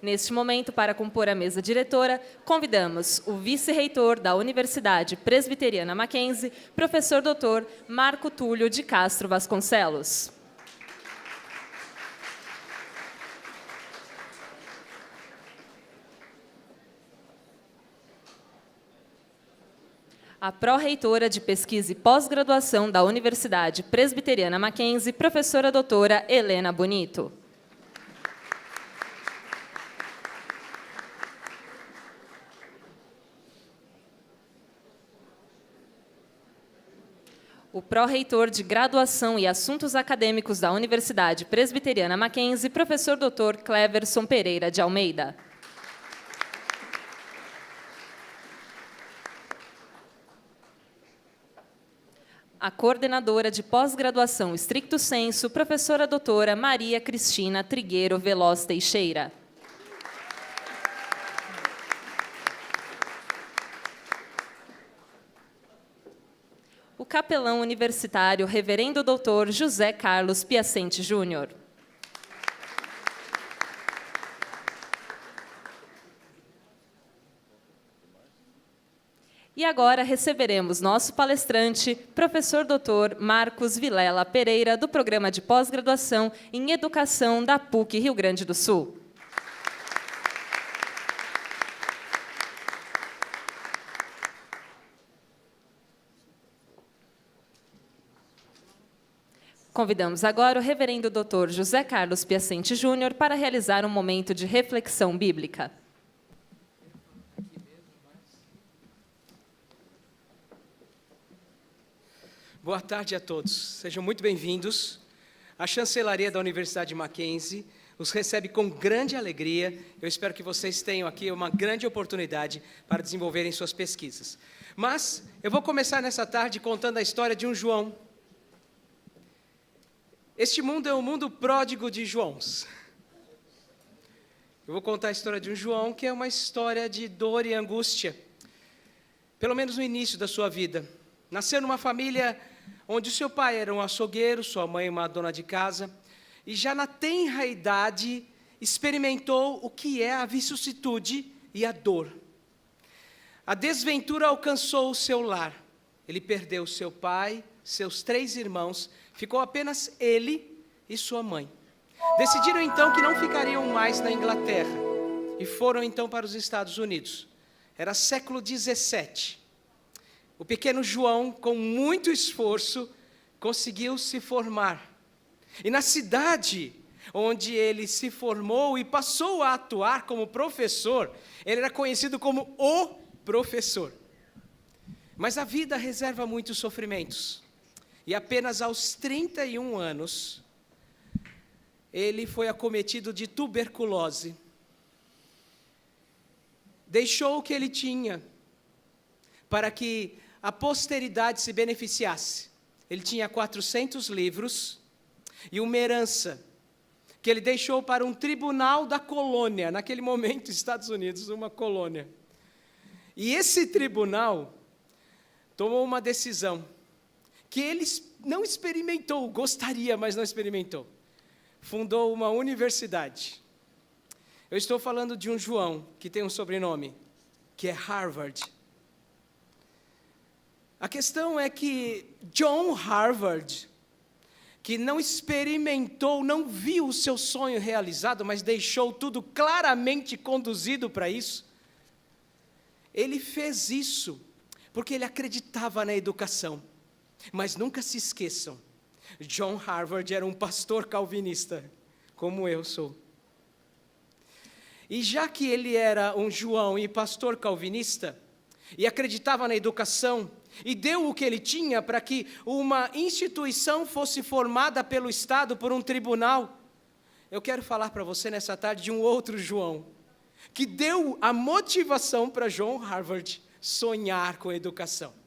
Neste momento, para compor a mesa diretora, convidamos o vice-reitor da Universidade Presbiteriana Mackenzie, professor Dr. Marco Túlio de Castro Vasconcelos. A pró-reitora de Pesquisa e Pós-Graduação da Universidade Presbiteriana Mackenzie, professora doutora Helena Bonito. O pró-reitor de Graduação e Assuntos Acadêmicos da Universidade Presbiteriana Mackenzie, professor Dr. Cleverson Pereira de Almeida. A coordenadora de pós-graduação Stricto Sensu, professora doutora Maria Cristina Trigueiro Veloz Teixeira. O capelão universitário reverendo doutor José Carlos Piacente Júnior. E agora receberemos nosso palestrante, professor Dr. Marcos Vilela Pereira, do Programa de Pós-Graduação em Educação da PUC Rio Grande do Sul. Convidamos agora o reverendo Dr. José Carlos Piacente Júnior para realizar um momento de reflexão bíblica. Boa tarde a todos. Sejam muito bem-vindos. A chancelaria da Universidade Mackenzie os recebe com grande alegria. Eu espero que vocês tenham aqui uma grande oportunidade para desenvolverem suas pesquisas. Mas eu vou começar nessa tarde contando a história de um João. Este mundo é um mundo pródigo de Joãos. Eu vou contar a história de um João que é uma história de dor e angústia, pelo menos no início da sua vida. Nasceu numa família onde o seu pai era um açougueiro, sua mãe uma dona de casa, e já na tenra idade experimentou o que é a vicissitude e a dor. A desventura alcançou o seu lar. Ele perdeu seu pai, seus 3 irmãos, ficou apenas ele e sua mãe. Decidiram então que não ficariam mais na Inglaterra e foram então para os Estados Unidos. Era século 17. O pequeno João, com muito esforço, conseguiu se formar. E na cidade onde ele se formou e passou a atuar como professor, ele era conhecido como o professor. Mas a vida reserva muitos sofrimentos. E apenas aos 31 anos, ele foi acometido de tuberculose. Deixou o que ele tinha para que a posteridade se beneficiasse. Ele tinha 400 livros e uma herança que ele deixou para um tribunal da colônia, naquele momento, Estados Unidos, uma colônia. E esse tribunal tomou uma decisão que ele não experimentou, gostaria, mas não experimentou. Fundou uma universidade. Eu estou falando de um João que tem um sobrenome, que é Harvard. A questão é que John Harvard, que não experimentou, não viu o seu sonho realizado, mas deixou tudo claramente conduzido para isso, ele fez isso porque ele acreditava na educação. Mas nunca se esqueçam, John Harvard era um pastor calvinista, como eu sou. E já que ele era um João e pastor calvinista, e acreditava na educação, e deu o que ele tinha para que uma instituição fosse formada pelo Estado, por um tribunal, eu quero falar para você nessa tarde de um outro João, que deu a motivação para John Harvard sonhar com a educação.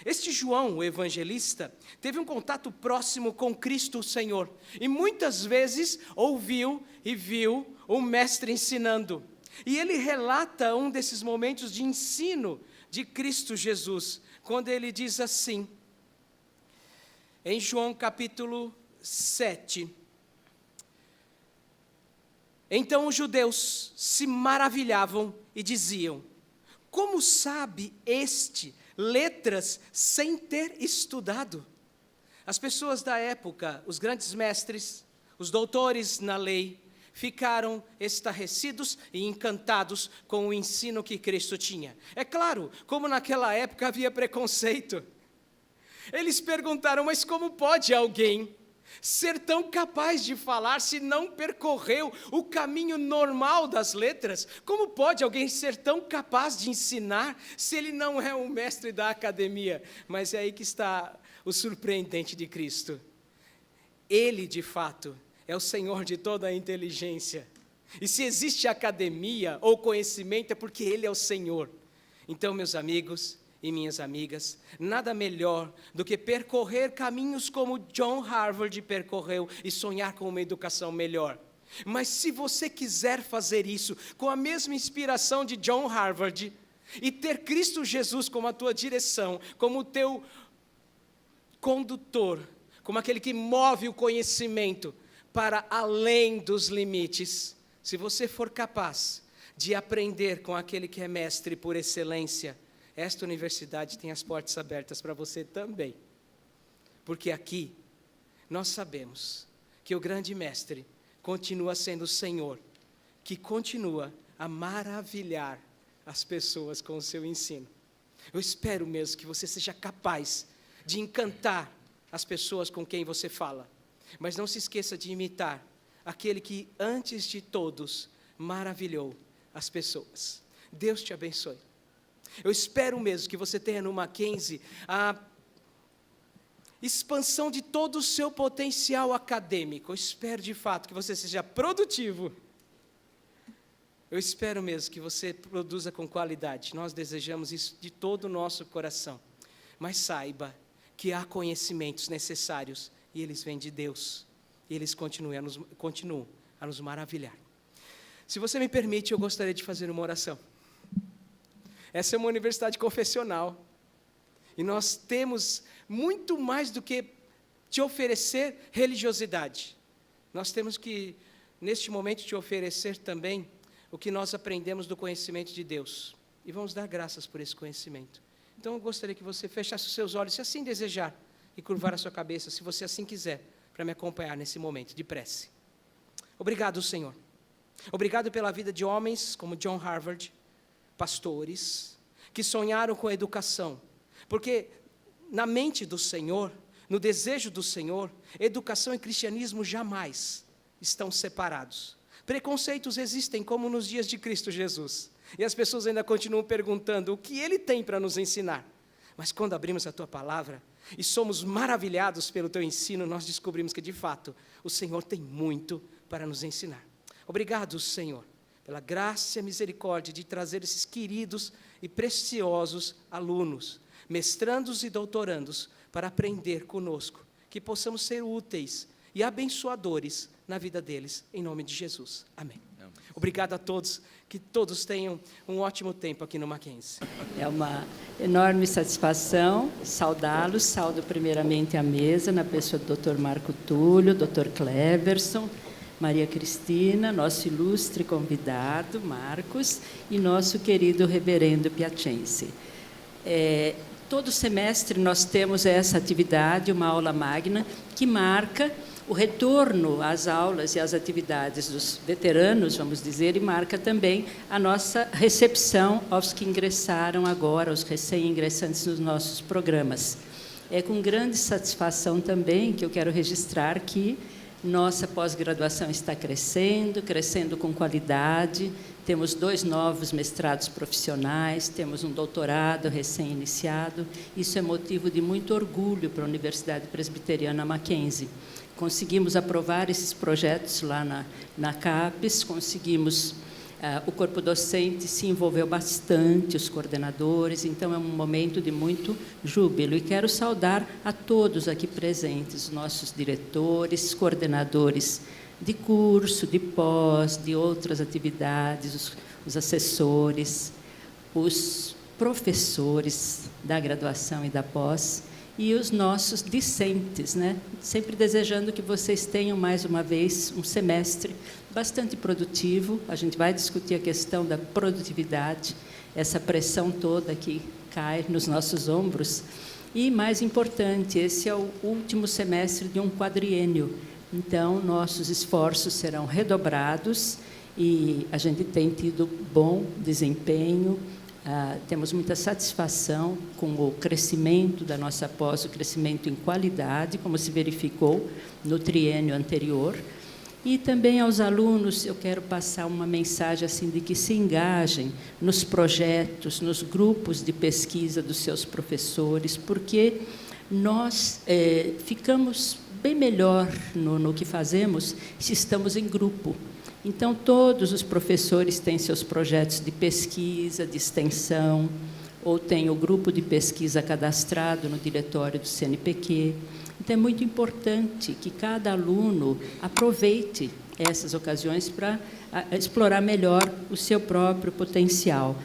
Este João, o evangelista, teve um contato próximo com Cristo o Senhor, e muitas vezes ouviu e viu o mestre ensinando. E ele relata um desses momentos de ensino de Cristo Jesus, quando ele diz assim, em João capítulo 7, Então os judeus se maravilhavam e diziam: como sabe este letras sem ter estudado? As pessoas da época, os grandes mestres, os doutores na lei, ficaram estarrecidos e encantados com o ensino que Cristo tinha. É claro, como naquela época havia preconceito. Eles perguntaram: mas como pode alguém ser tão capaz de falar se não percorreu o caminho normal das letras? Como pode alguém ser tão capaz de ensinar se ele não é um mestre da academia? Mas é aí que está o surpreendente de Cristo. Ele, de fato, é o Senhor de toda a inteligência. E se existe academia ou conhecimento, é porque Ele é o Senhor. Então, meus amigos e minhas amigas, nada melhor do que percorrer caminhos como John Harvard percorreu e sonhar com uma educação melhor. Mas se você quiser fazer isso com a mesma inspiração de John Harvard e ter Cristo Jesus como a tua direção, como o teu condutor, como aquele que move o conhecimento para além dos limites, se você for capaz de aprender com aquele que é mestre por excelência, esta universidade tem as portas abertas para você também. Porque aqui nós sabemos que o grande mestre continua sendo o Senhor, que continua a maravilhar as pessoas com o seu ensino. Eu espero mesmo que você seja capaz de encantar as pessoas com quem você fala. Mas não se esqueça de imitar aquele que, antes de todos, maravilhou as pessoas. Deus te abençoe. Eu espero mesmo que você tenha no Mackenzie a expansão de todo o seu potencial acadêmico. Eu espero, de fato, que você seja produtivo. Eu espero mesmo que você produza com qualidade. Nós desejamos isso de todo o nosso coração. Mas saiba que há conhecimentos necessários e eles vêm de Deus. E eles continuam a nos maravilhar. Se você me permite, eu gostaria de fazer uma oração. Essa é uma universidade confessional. E nós temos muito mais do que te oferecer religiosidade. Nós temos que, neste momento, te oferecer também o que nós aprendemos do conhecimento de Deus. E vamos dar graças por esse conhecimento. Então, eu gostaria que você fechasse os seus olhos, se assim desejar, e curvar a sua cabeça, se você assim quiser, para me acompanhar nesse momento de prece. Obrigado, Senhor. Obrigado pela vida de homens como John Harvard, pastores, que sonharam com a educação. Porque na mente do Senhor, no desejo do Senhor, educação e cristianismo jamais estão separados. Preconceitos existem como nos dias de Cristo Jesus. E as pessoas ainda continuam perguntando o que Ele tem para nos ensinar. Mas quando abrimos a Tua palavra e somos maravilhados pelo Teu ensino, nós descobrimos que, de fato, o Senhor tem muito para nos ensinar. Obrigado, Senhor, pela graça e misericórdia de trazer esses queridos e preciosos alunos, mestrandos e doutorandos, para aprender conosco, que possamos ser úteis e abençoadores na vida deles, em nome de Jesus. Amém. Obrigado a todos, que todos tenham um ótimo tempo aqui no Mackenzie. É uma enorme satisfação saudá-los. Saudo primeiramente a mesa, na pessoa do Dr. Marco Túlio, Dr. Cleverson, Maria Cristina, nosso ilustre convidado, Marcos, e nosso querido reverendo Piacenzi. Todo semestre nós temos essa atividade, uma aula magna, que marca o retorno às aulas e às atividades dos veteranos, vamos dizer, e marca também a nossa recepção aos que ingressaram agora, aos recém-ingressantes nos nossos programas. É com grande satisfação também que eu quero registrar que nossa pós-graduação está crescendo com qualidade. Temos 2 novos mestrados profissionais, temos um doutorado recém-iniciado. Isso é motivo de muito orgulho para a Universidade Presbiteriana Mackenzie. Conseguimos aprovar esses projetos lá na CAPES, conseguimos, o corpo docente se envolveu bastante, os coordenadores, então é um momento de muito júbilo. E quero saudar a todos aqui presentes, nossos diretores, coordenadores de curso, de pós, de outras atividades, os assessores, os professores da graduação e da pós, e os nossos discentes, né? Sempre desejando que vocês tenham, mais uma vez, um semestre bastante produtivo. A gente vai discutir a questão da produtividade, essa pressão toda que cai nos nossos ombros. E, mais importante, esse é o último semestre de um quadriênio. Então, nossos esforços serão redobrados e a gente tem tido bom desempenho. Temos muita satisfação com o crescimento da nossa pós, o crescimento em qualidade, como se verificou no triênio anterior. E também aos alunos, eu quero passar uma mensagem assim, de que se engajem nos projetos, nos grupos de pesquisa dos seus professores, porque nós ficamos bem melhor no que fazemos se estamos em grupo. Então, todos os professores têm seus projetos de pesquisa, de extensão, ou têm o grupo de pesquisa cadastrado no diretório do CNPq. Então, é muito importante que cada aluno aproveite essas ocasiões para explorar melhor o seu próprio potencial.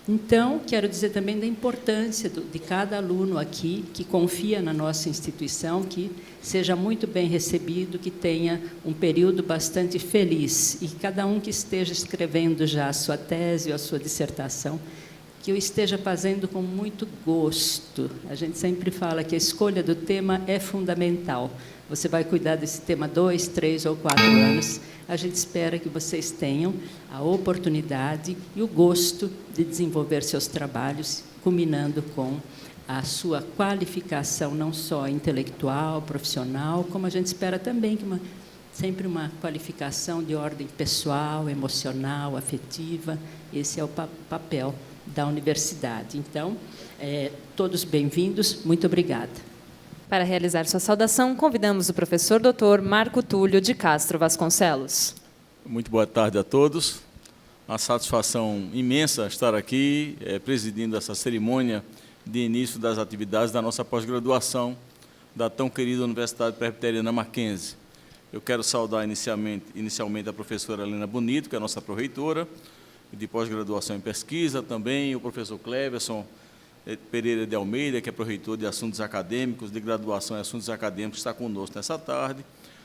Então, quero dizer também da importância de cada aluno aqui que confia na nossa instituição, que seja muito bem recebido, que tenha um período bastante feliz e cada um que esteja escrevendo já a sua tese ou a sua dissertação, que o esteja fazendo com muito gosto. A gente sempre fala que a escolha do tema é fundamental. Você vai cuidar desse tema 2, 3 ou 4 anos. A gente espera que vocês tenham a oportunidade e o gosto de desenvolver seus trabalhos, culminando com a sua qualificação, não só intelectual, profissional, como a gente espera também que sempre uma qualificação de ordem pessoal, emocional, afetiva. Esse é o papel da universidade. Então, todos bem-vindos. Muito obrigada. Para realizar sua saudação, convidamos o professor Dr. Marco Túlio de Castro Vasconcelos. Muito boa tarde a todos. Uma satisfação imensa estar aqui, presidindo essa cerimônia de início das atividades da nossa pós-graduação da tão querida Universidade Presbiteriana Mackenzie. Eu quero saudar inicialmente a professora Helena Bonito, que é a nossa pró-reitora de pós-graduação em pesquisa, também o professor Cleverson Pereira de Almeida, que é pró-reitor de assuntos acadêmicos, de graduação em assuntos acadêmicos, está conosco nessa tarde,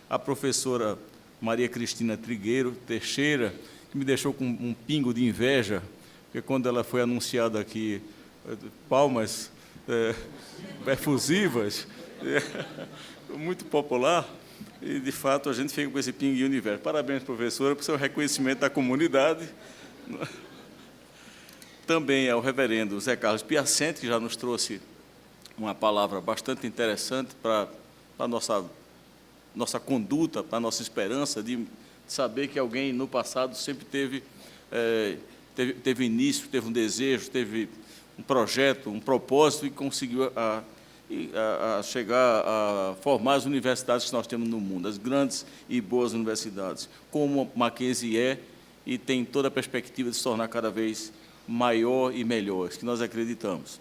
a professora Maria Cristina Trigueiro Teixeira, que me deixou com um pingo de inveja, porque quando ela foi anunciada aqui, palmas efusivas, muito popular, e, de fato, a gente fica com esse pinguinho de inveja. Parabéns, professora, por seu reconhecimento da comunidade. Também ao reverendo Zé Carlos Piacente, que já nos trouxe uma palavra bastante interessante para a nossa conduta, para a nossa esperança de saber que alguém no passado sempre teve início, teve um desejo, teve um projeto, um propósito e conseguiu chegar a formar as universidades que nós temos no mundo, as grandes e boas universidades, como a Mackenzie é e tem toda a perspectiva de se tornar cada vez maior e melhor, que nós acreditamos.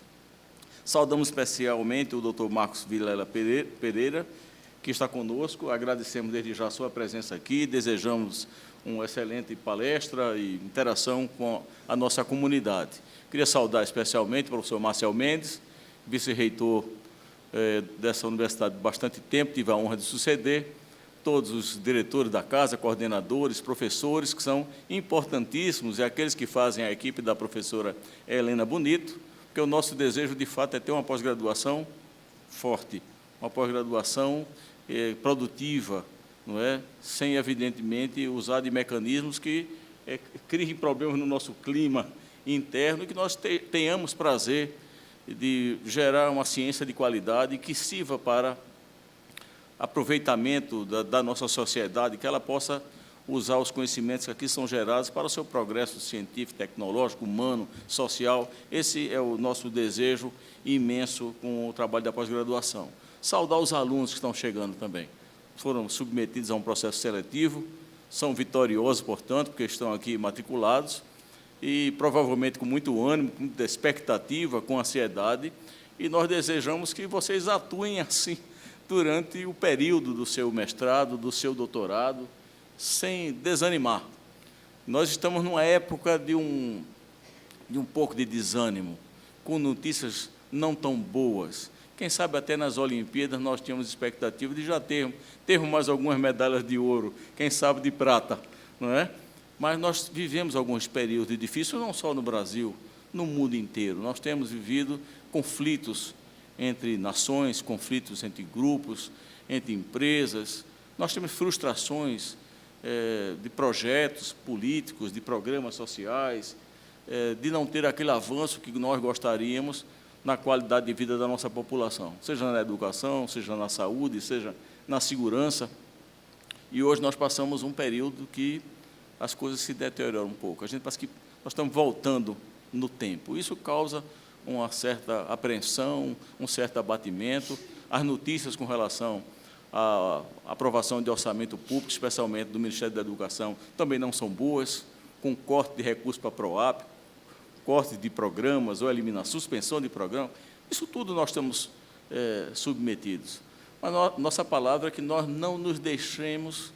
Saudamos especialmente o Dr. Marcos Vilela Pereira, que está conosco, agradecemos desde já a sua presença aqui, desejamos uma excelente palestra e interação com a nossa comunidade. Queria saudar especialmente o professor Marcel Mendes, vice-reitor dessa universidade há bastante tempo, tive a honra de suceder, todos os diretores da casa, coordenadores, professores, que são importantíssimos, e aqueles que fazem a equipe da professora Helena Bonito, porque o nosso desejo, de fato, é ter uma pós-graduação forte, uma pós-graduação produtiva, não é? Sem, evidentemente, usar de mecanismos que criem problemas no nosso clima interno e que nós tenhamos prazer de gerar uma ciência de qualidade que sirva para aproveitamento da nossa sociedade, que ela possa usar os conhecimentos que aqui são gerados para o seu progresso científico, tecnológico, humano, social. Esse é o nosso desejo imenso com o trabalho da pós-graduação. Saudar os alunos que estão chegando também. Foram submetidos a um processo seletivo, são vitoriosos, portanto, porque estão aqui matriculados, e provavelmente com muito ânimo, com muita expectativa, com ansiedade, e nós desejamos que vocês atuem assim durante o período do seu mestrado, do seu doutorado, sem desanimar. Nós estamos numa época de um pouco de desânimo, com notícias não tão boas, Quem sabe até nas Olimpíadas nós tínhamos expectativa de já termos mais algumas medalhas de ouro, quem sabe de prata, não é? Mas nós vivemos alguns períodos difíceis, não só no Brasil, no mundo inteiro. Nós temos vivido conflitos entre nações, conflitos entre grupos, entre empresas. Nós temos frustrações de projetos políticos, de programas sociais, de não ter aquele avanço que nós gostaríamos na qualidade de vida da nossa população, seja na educação, seja na saúde, seja na segurança. E hoje nós passamos um período que as coisas se deterioram um pouco. A gente parece que nós estamos voltando no tempo. Isso causa uma certa apreensão, um certo abatimento. As notícias com relação à aprovação de orçamento público, especialmente do Ministério da Educação, também não são boas, com corte de recursos para a PROAP, corte de programas ou suspensão de programas. Isso tudo nós estamos submetidos. Mas nossa palavra é que nós não nos deixemos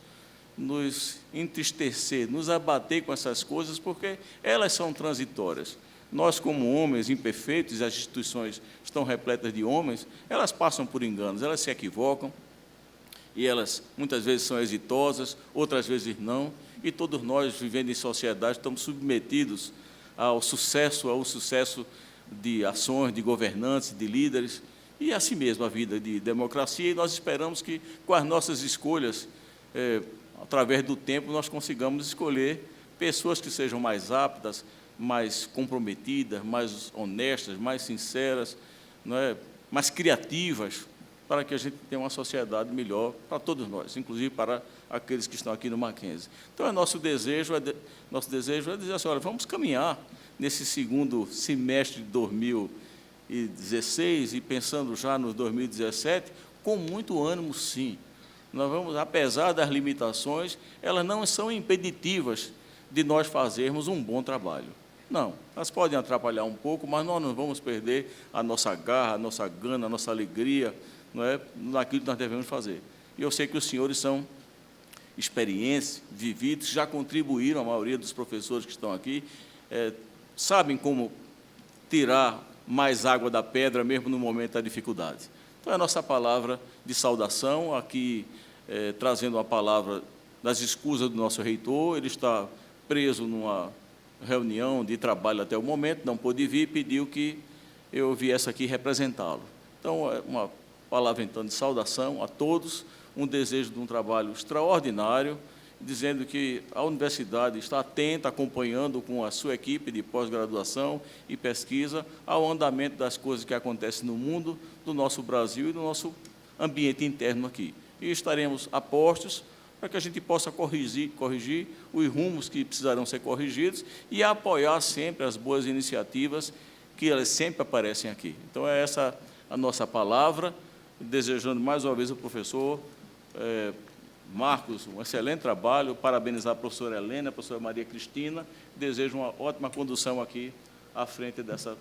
nos entristecer, nos abater com essas coisas, porque elas são transitórias. Nós, como homens imperfeitos, as instituições estão repletas de homens, elas passam por enganos, elas se equivocam, e elas muitas vezes são exitosas, outras vezes não, e todos nós, vivendo em sociedade, estamos submetidos ao sucesso de ações, de governantes, de líderes, e assim mesmo a vida de democracia, e nós esperamos que, com as nossas escolhas, através do tempo, nós consigamos escolher pessoas que sejam mais aptas, mais comprometidas, mais honestas, mais sinceras, não é? Mais criativas, para que a gente tenha uma sociedade melhor para todos nós, inclusive para aqueles que estão aqui no Mackenzie. Então, nosso desejo é dizer assim, olha, vamos caminhar nesse segundo semestre de 2016 e pensando já no 2017, com muito ânimo, sim. Nós vamos, apesar das limitações, elas não são impeditivas de nós fazermos um bom trabalho. Não, elas podem atrapalhar um pouco, mas nós não vamos perder a nossa garra, a nossa gana, a nossa alegria, não é, naquilo que nós devemos fazer. E eu sei que os senhores são experientes, vividos, já contribuíram, a maioria dos professores que estão aqui, sabem como tirar mais água da pedra, mesmo no momento da dificuldade. Então, é a nossa palavra de saudação, aqui trazendo a palavra das escusas do nosso reitor. Ele está preso numa reunião de trabalho até o momento, não pôde vir, pediu que eu viesse aqui representá-lo. Então, é uma palavra, então, de saudação a todos, um desejo de um trabalho extraordinário, dizendo que a universidade está atenta, acompanhando com a sua equipe de pós-graduação e pesquisa ao andamento das coisas que acontecem no mundo, do nosso Brasil e do nosso ambiente interno aqui. E estaremos a postos para que a gente possa corrigir os rumos que precisarão ser corrigidos e apoiar sempre as boas iniciativas que elas sempre aparecem aqui. Então, é essa a nossa palavra, desejando mais uma vez ao professor Marcos um excelente trabalho, parabenizar a professora Helena, a professora Maria Cristina, desejo uma ótima condução aqui à frente dessa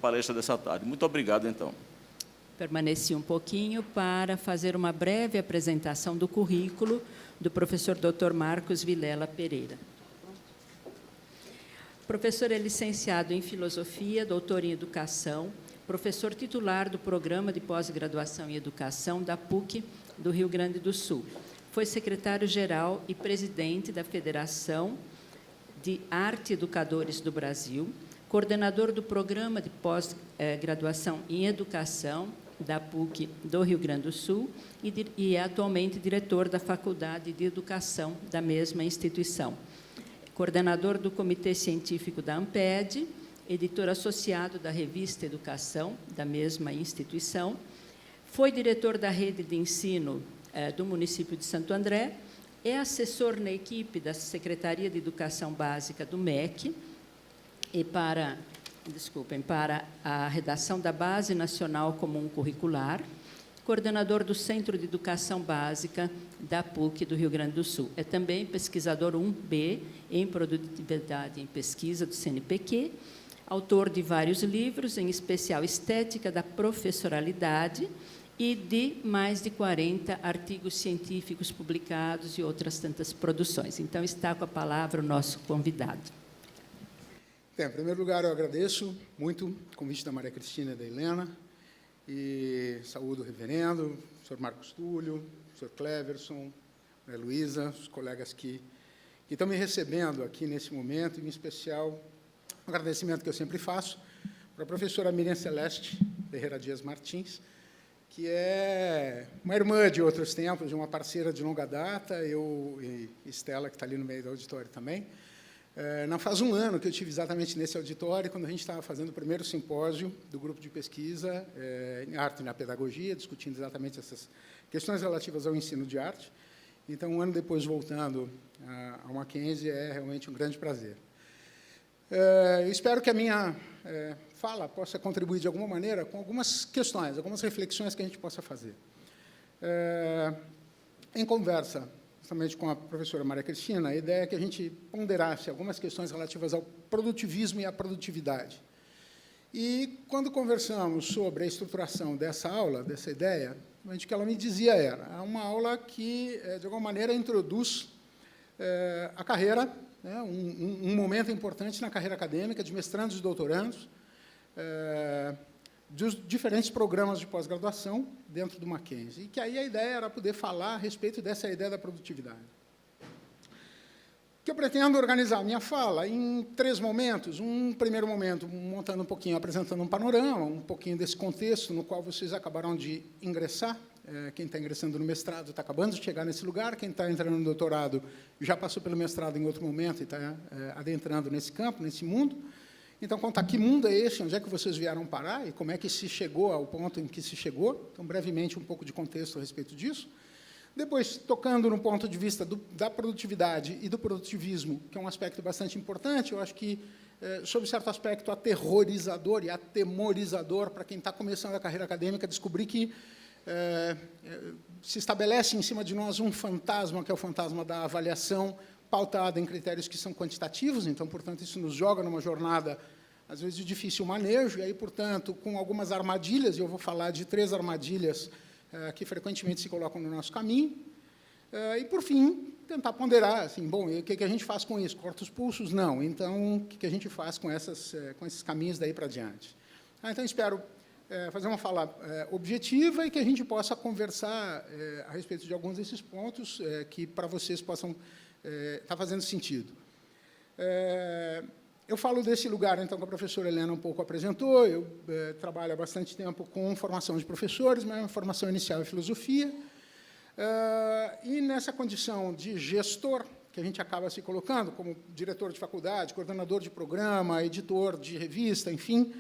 palestra dessa tarde. Muito obrigado, então. Permaneci um pouquinho para fazer uma breve apresentação do currículo do professor Dr. Marcos Vilela Pereira. O professor é licenciado em Filosofia, doutor em Educação, professor titular do Programa de Pós-Graduação em Educação da PUC do Rio Grande do Sul. Foi secretário-geral e presidente da Federação de Arte Educadores do Brasil, coordenador do Programa de Pós-Graduação em Educação da PUC do Rio Grande do Sul e é atualmente diretor da Faculdade de Educação da mesma instituição. Coordenador do Comitê Científico da AMPED, editor associado da Revista Educação da mesma instituição, foi diretor da rede de ensino do município de Santo André, é assessor na equipe da Secretaria de Educação Básica do MEC e para a redação da Base Nacional Comum Curricular, coordenador do Centro de Educação Básica da PUC do Rio Grande do Sul. É também pesquisador 1B em Produtividade em Pesquisa do CNPq, autor de vários livros, em especial Estética da Professoralidade, e de mais de 40 artigos científicos publicados e outras tantas produções. Então, está com a palavra o nosso convidado. Bem, em primeiro lugar, eu agradeço muito o convite da Maria Cristina e da Helena. e saúdo o reverendo, o senhor Marcos Túlio, o senhor Cleverson, a Luísa, os colegas que estão me recebendo aqui nesse momento, em especial, um agradecimento que eu sempre faço para a professora Miriam Celeste Ferreira Dias Martins, que é uma irmã de outros tempos, de uma parceira de longa data, eu e Estela, que está ali no meio do auditório também. Não faz um ano que eu estive exatamente nesse auditório, quando a gente estava fazendo o primeiro simpósio do grupo de pesquisa em arte e na pedagogia, discutindo exatamente essas questões relativas ao ensino de arte. Então, um ano depois, voltando ao Mackenzie, é realmente um grande prazer. Eu espero que a minha fala possa contribuir, de alguma maneira, com algumas questões, algumas reflexões que a gente possa fazer. Em conversa, justamente com a professora Maria Cristina, a ideia é que a gente ponderasse algumas questões relativas ao produtivismo e à produtividade. E, quando conversamos sobre a estruturação dessa aula, dessa ideia, o que ela me dizia era uma aula que, de alguma maneira, introduz a carreira, né, um momento importante na carreira acadêmica de mestrandos e doutorandos, dos diferentes programas de pós-graduação dentro do Mackenzie, e que aí a ideia era poder falar a respeito dessa ideia da produtividade. Que eu pretendo organizar a minha fala em 3 momentos. Um primeiro momento, montando um pouquinho, apresentando um panorama, um pouquinho desse contexto no qual vocês acabaram de ingressar. Quem está ingressando no mestrado está acabando de chegar nesse lugar, quem está entrando no doutorado já passou pelo mestrado em outro momento e está adentrando nesse campo, nesse mundo. Então, contar que mundo é esse, onde é que vocês vieram parar e como é que se chegou ao ponto em que se chegou. Então, brevemente, um pouco de contexto a respeito disso. Depois, tocando no ponto de vista da produtividade e do produtivismo, que é um aspecto bastante importante, eu acho que, sob certo aspecto, aterrorizador e atemorizador para quem está começando a carreira acadêmica, descobrir que se estabelece em cima de nós um fantasma, que é o fantasma da avaliação, pautada em critérios que são quantitativos, então, portanto, isso nos joga numa jornada, às vezes, de difícil manejo, e aí, portanto, com algumas armadilhas, e eu vou falar de 3 armadilhas que frequentemente se colocam no nosso caminho, e, por fim, tentar ponderar, assim, bom, e o que a gente faz com isso? Corta os pulsos? Não. Então, o que a gente faz com esses caminhos daí para diante? Então, espero fazer uma fala objetiva e que a gente possa conversar a respeito de alguns desses pontos que, para vocês, possam estar fazendo sentido. Eu falo desse lugar, então, que a professora Helena um pouco apresentou. Eu trabalho há bastante tempo com formação de professores, mas minha formação inicial é filosofia. E, nessa condição de gestor, que a gente acaba se colocando como diretor de faculdade, coordenador de programa, editor de revista, enfim,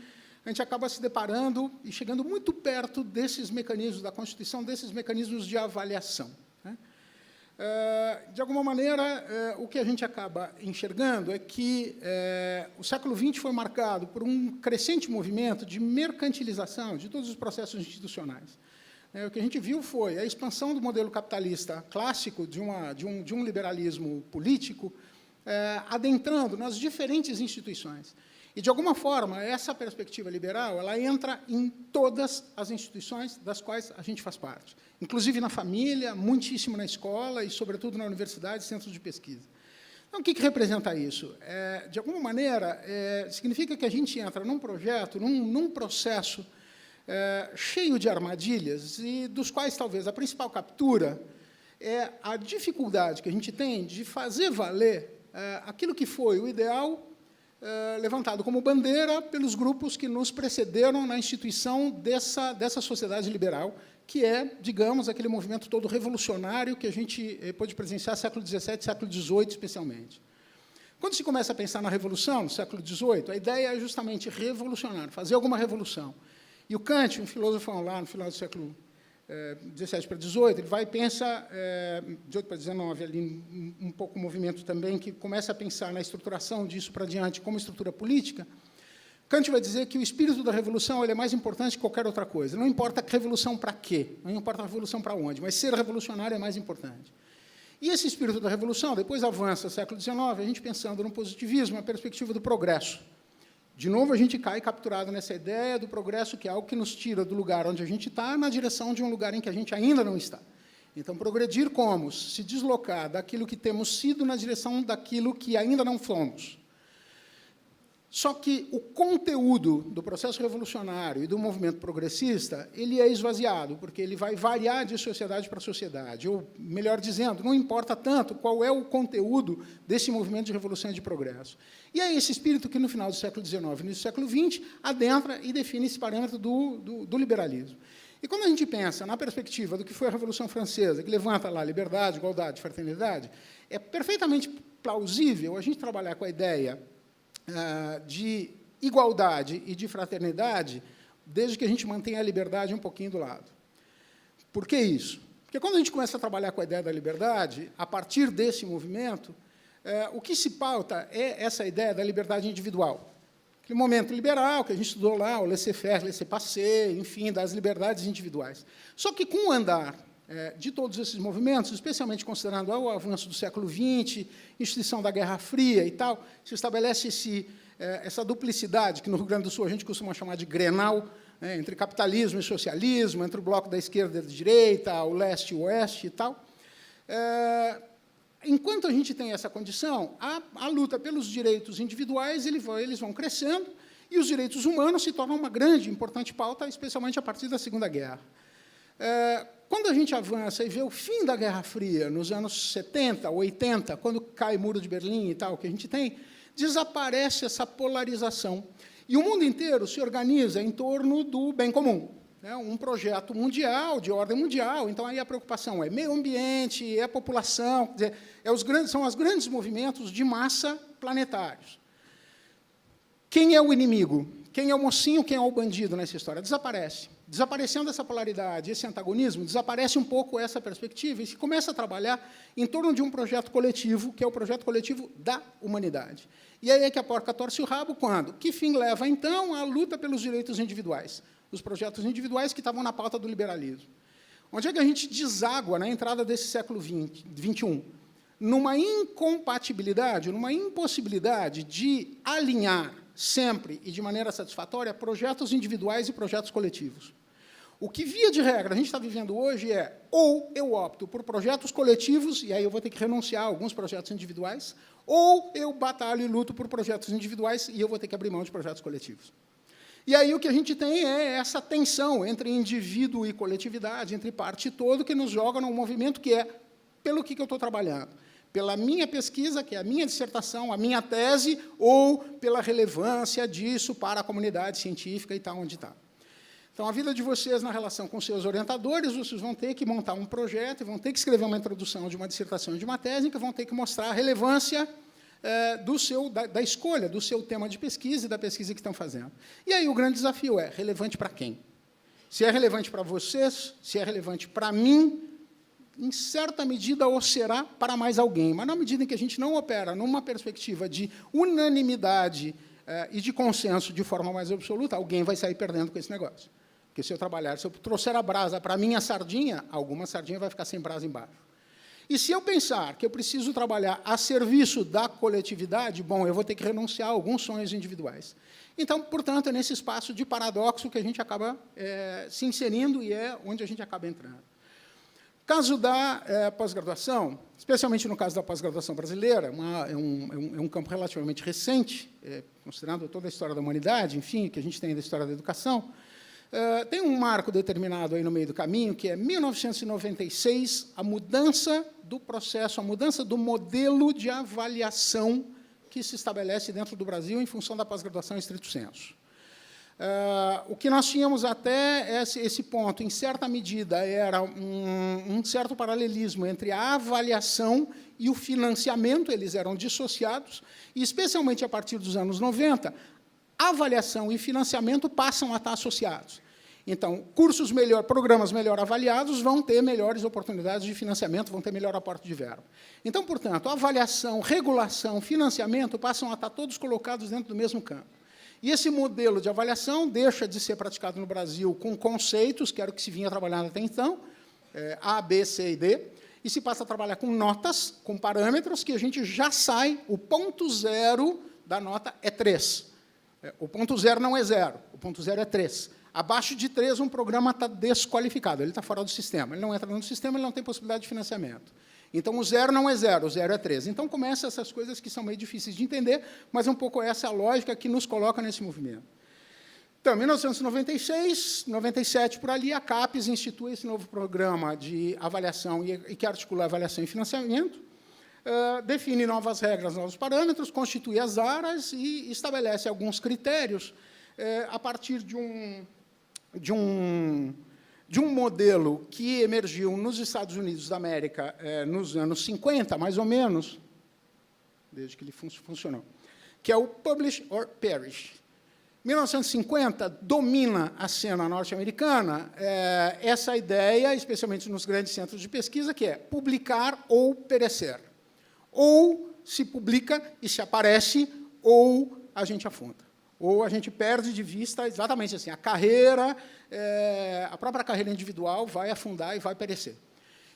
a gente acaba se deparando e chegando muito perto desses mecanismos da Constituição, desses mecanismos de avaliação, né? De alguma maneira, o que a gente acaba enxergando é que o século XX foi marcado por um crescente movimento de mercantilização de todos os processos institucionais. O que a gente viu foi a expansão do modelo capitalista clássico, de um liberalismo político, adentrando nas diferentes instituições. E, de alguma forma, essa perspectiva liberal ela entra em todas as instituições das quais a gente faz parte, inclusive na família, muitíssimo na escola e, sobretudo, na universidade e centros de pesquisa. Então, o que representa isso? De alguma maneira, significa que a gente entra num projeto, num processo cheio de armadilhas, e dos quais, talvez, a principal captura é a dificuldade que a gente tem de fazer valer aquilo que foi o ideal levantado como bandeira pelos grupos que nos precederam na instituição dessa sociedade liberal, que é, digamos, aquele movimento todo revolucionário que a gente pôde presenciar no século XVII, século XVIII, especialmente. Quando se começa a pensar na revolução, no século XVIII, a ideia é justamente revolucionar, fazer alguma revolução. E o Kant, um filósofo lá no final do século XVII para XVIII, ele vai e pensa, XVIII para XIX, ali um pouco o movimento também, que começa a pensar na estruturação disso para diante como estrutura política. Kant vai dizer que o espírito da revolução ele é mais importante que qualquer outra coisa. Não importa a revolução para quê, não importa a revolução para onde, mas ser revolucionário é mais importante. E esse espírito da revolução depois avança no século XIX, a gente pensando no positivismo, a perspectiva do progresso. De novo, a gente cai capturado nessa ideia do progresso, que é algo que nos tira do lugar onde a gente está, na direção de um lugar em que a gente ainda não está. Então, progredir como? Se deslocar daquilo que temos sido na direção daquilo que ainda não fomos. Só que o conteúdo do processo revolucionário e do movimento progressista ele é esvaziado, porque ele vai variar de sociedade para sociedade. Ou, melhor dizendo, não importa tanto qual é o conteúdo desse movimento de revolução e de progresso. E é esse espírito que, no final do século XIX e início do século XX, adentra e define esse parâmetro do liberalismo. E quando a gente pensa na perspectiva do que foi a Revolução Francesa, que levanta lá liberdade, igualdade, fraternidade, é perfeitamente plausível a gente trabalhar com a ideia de igualdade e de fraternidade, desde que a gente mantenha a liberdade um pouquinho do lado. Por que isso? Porque quando a gente começa a trabalhar com a ideia da liberdade, a partir desse movimento, o que se pauta é essa ideia da liberdade individual. Aquele momento liberal que a gente estudou lá, o laissez-faire, laissez-passer, enfim, das liberdades individuais. Só que, com o andar de todos esses movimentos, especialmente considerando o avanço do século XX, instituição da Guerra Fria e tal, se estabelece essa duplicidade, que no Rio Grande do Sul a gente costuma chamar de Grenal, entre capitalismo e socialismo, entre o bloco da esquerda e da direita, o leste e o oeste e tal. Enquanto a gente tem essa condição, a luta pelos direitos individuais eles vão crescendo, e os direitos humanos se tornam uma grande, importante pauta, especialmente a partir da Segunda Guerra. Quando a gente avança e vê o fim da Guerra Fria, nos anos 70, 80, quando cai o Muro de Berlim e tal, que a gente tem, desaparece essa polarização. E o mundo inteiro se organiza em torno do bem comum, né? Um projeto mundial, de ordem mundial. Então, aí a preocupação é meio ambiente, é a população, quer dizer, são os grandes movimentos de massa planetários. Quem é o inimigo? Quem é o mocinho, quem é o bandido nessa história? Desaparece. Desaparecendo essa polaridade, esse antagonismo, desaparece um pouco essa perspectiva e se começa a trabalhar em torno de um projeto coletivo, que é o projeto coletivo da humanidade. E aí é que a porca torce o rabo quando? Que fim leva, então, a luta pelos direitos individuais? Os projetos individuais que estavam na pauta do liberalismo. Onde é que a gente deságua na entrada desse século XXI? Numa incompatibilidade, numa impossibilidade de alinhar sempre e de maneira satisfatória projetos individuais e projetos coletivos. O que, via de regra, a gente está vivendo hoje é ou eu opto por projetos coletivos, e aí eu vou ter que renunciar a alguns projetos individuais, ou eu batalho e luto por projetos individuais e eu vou ter que abrir mão de projetos coletivos. E aí o que a gente tem é essa tensão entre indivíduo e coletividade, entre parte e todo, que nos joga num movimento que é pelo que eu estou trabalhando. Pela minha pesquisa, que é a minha dissertação, a minha tese, ou pela relevância disso para a comunidade científica e tal, onde está. Então, a vida de vocês na relação com seus orientadores, vocês vão ter que montar um projeto, vão ter que escrever uma introdução de uma dissertação e de uma tese, que vão ter que mostrar a relevância da escolha do seu tema de pesquisa e da pesquisa que estão fazendo. E aí o grande desafio é, relevante para quem? Se é relevante para vocês, se é relevante para mim, em certa medida, ou será para mais alguém, mas na medida em que a gente não opera numa perspectiva de unanimidade e de consenso de forma mais absoluta, alguém vai sair perdendo com esse negócio. Porque se eu trouxer a brasa para a minha sardinha, alguma sardinha vai ficar sem brasa embaixo. E se eu pensar que eu preciso trabalhar a serviço da coletividade, bom, eu vou ter que renunciar a alguns sonhos individuais. Então, portanto, é nesse espaço de paradoxo que a gente acaba se inserindo e é onde a gente acaba entrando. Caso da pós-graduação, especialmente no caso da pós-graduação brasileira, é um campo relativamente recente, considerando toda a história da humanidade, enfim, que a gente tem da história da educação, tem um marco determinado aí no meio do caminho, que é 1996, a mudança do processo, a mudança do modelo de avaliação que se estabelece dentro do Brasil em função da pós-graduação em estrito sensu. O que nós tínhamos até esse ponto, em certa medida, era um certo paralelismo entre a avaliação e o financiamento, eles eram dissociados, e, especialmente a partir dos anos 90, avaliação e financiamento passam a estar associados. Então, programas melhor avaliados vão ter melhores oportunidades de financiamento, vão ter melhor aporte de verba. Então, portanto, avaliação, regulação, financiamento passam a estar todos colocados dentro do mesmo campo. E esse modelo de avaliação deixa de ser praticado no Brasil com conceitos, que era o que se vinha trabalhando até então, A, B, C e D, e se passa a trabalhar com notas, com parâmetros, que a gente já sai, o ponto zero da nota é 3. O ponto zero não é 0, o ponto zero é 3. Abaixo de 3, um programa está desqualificado, ele está fora do sistema. Ele não entra no sistema, ele não tem possibilidade de financiamento. Então, o 0 não é 0, o 0 é 3. Então, começam essas coisas que são meio difíceis de entender, mas é um pouco essa a lógica que nos coloca nesse movimento. Então, em 1996, 97, por ali, a CAPES institui esse novo programa de avaliação e que articula avaliação e financiamento, define novas regras, novos parâmetros, constitui as áreas e estabelece alguns critérios a partir de um modelo que emergiu nos Estados Unidos da América nos anos 50, mais ou menos, desde que ele funcionou, que é o Publish or Perish. 1950 domina a cena norte-americana essa ideia, especialmente nos grandes centros de pesquisa, que é publicar ou perecer. Ou se publica e se aparece, ou a gente afunda. Ou a gente perde de vista exatamente assim, a carreira, a própria carreira individual vai afundar e vai perecer.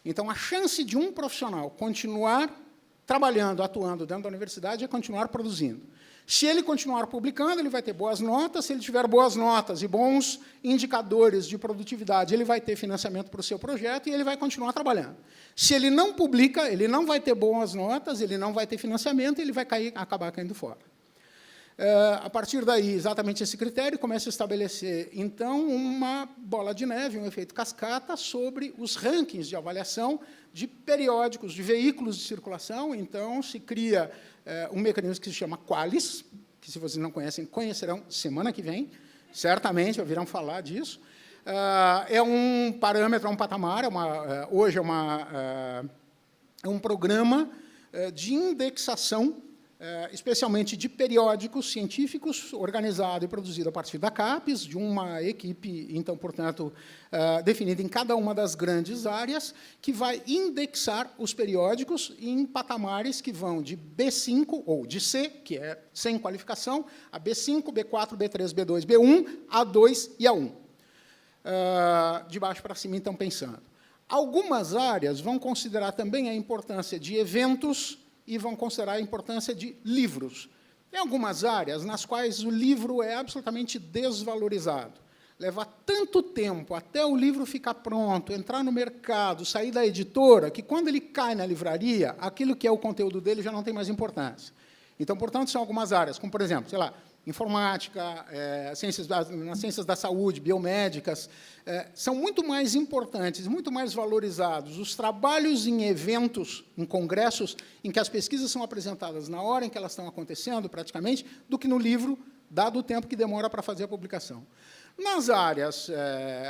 Então, a chance de um profissional continuar trabalhando, atuando dentro da universidade é continuar produzindo. Se ele continuar publicando, ele vai ter boas notas. Se ele tiver boas notas e bons indicadores de produtividade, ele vai ter financiamento para o seu projeto e ele vai continuar trabalhando. Se ele não publica, ele não vai ter boas notas, ele não vai ter financiamento e ele vai acabar caindo fora. A partir daí, exatamente esse critério começa a estabelecer, então, uma bola de neve, um efeito cascata sobre os rankings de avaliação de periódicos, de veículos de circulação. Então, se cria um mecanismo que se chama Qualis, que, se vocês não conhecem, conhecerão semana que vem, certamente ouvirão falar disso. É um parâmetro, é um patamar, hoje é um programa de indexação, especialmente de periódicos científicos, organizado e produzido a partir da CAPES, de uma equipe, então, portanto, definida em cada uma das grandes áreas, que vai indexar os periódicos em patamares que vão de B5, ou de C, que é sem qualificação, a B5, B4, B3, B2, B1, A2 e A1. De baixo para cima, então, pensando. Algumas áreas vão considerar também a importância de eventos e vão considerar a importância de livros. Tem algumas áreas nas quais o livro é absolutamente desvalorizado. Leva tanto tempo até o livro ficar pronto, entrar no mercado, sair da editora, que, quando ele cai na livraria, aquilo que é o conteúdo dele já não tem mais importância. Então, portanto, são algumas áreas, como, por exemplo, sei lá, informática, nas ciências da saúde, biomédicas, são muito mais importantes, muito mais valorizados os trabalhos em eventos, em congressos, em que as pesquisas são apresentadas na hora em que elas estão acontecendo, praticamente, do que no livro, dado o tempo que demora para fazer a publicação. Nas áreas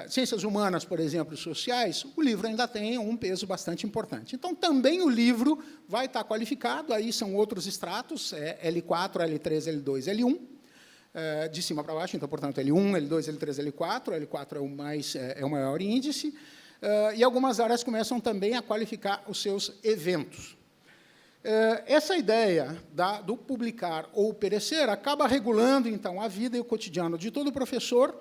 ciências humanas, por exemplo, e sociais, o livro ainda tem um peso bastante importante. Então, também o livro vai estar qualificado, aí são outros estratos, L4, L3, L2, L1, de cima para baixo, então, portanto, L1, L2, L3, L4, L4 é o maior índice, e algumas áreas começam também a qualificar os seus eventos. Essa ideia do publicar ou perecer acaba regulando, então, a vida e o cotidiano de todo professor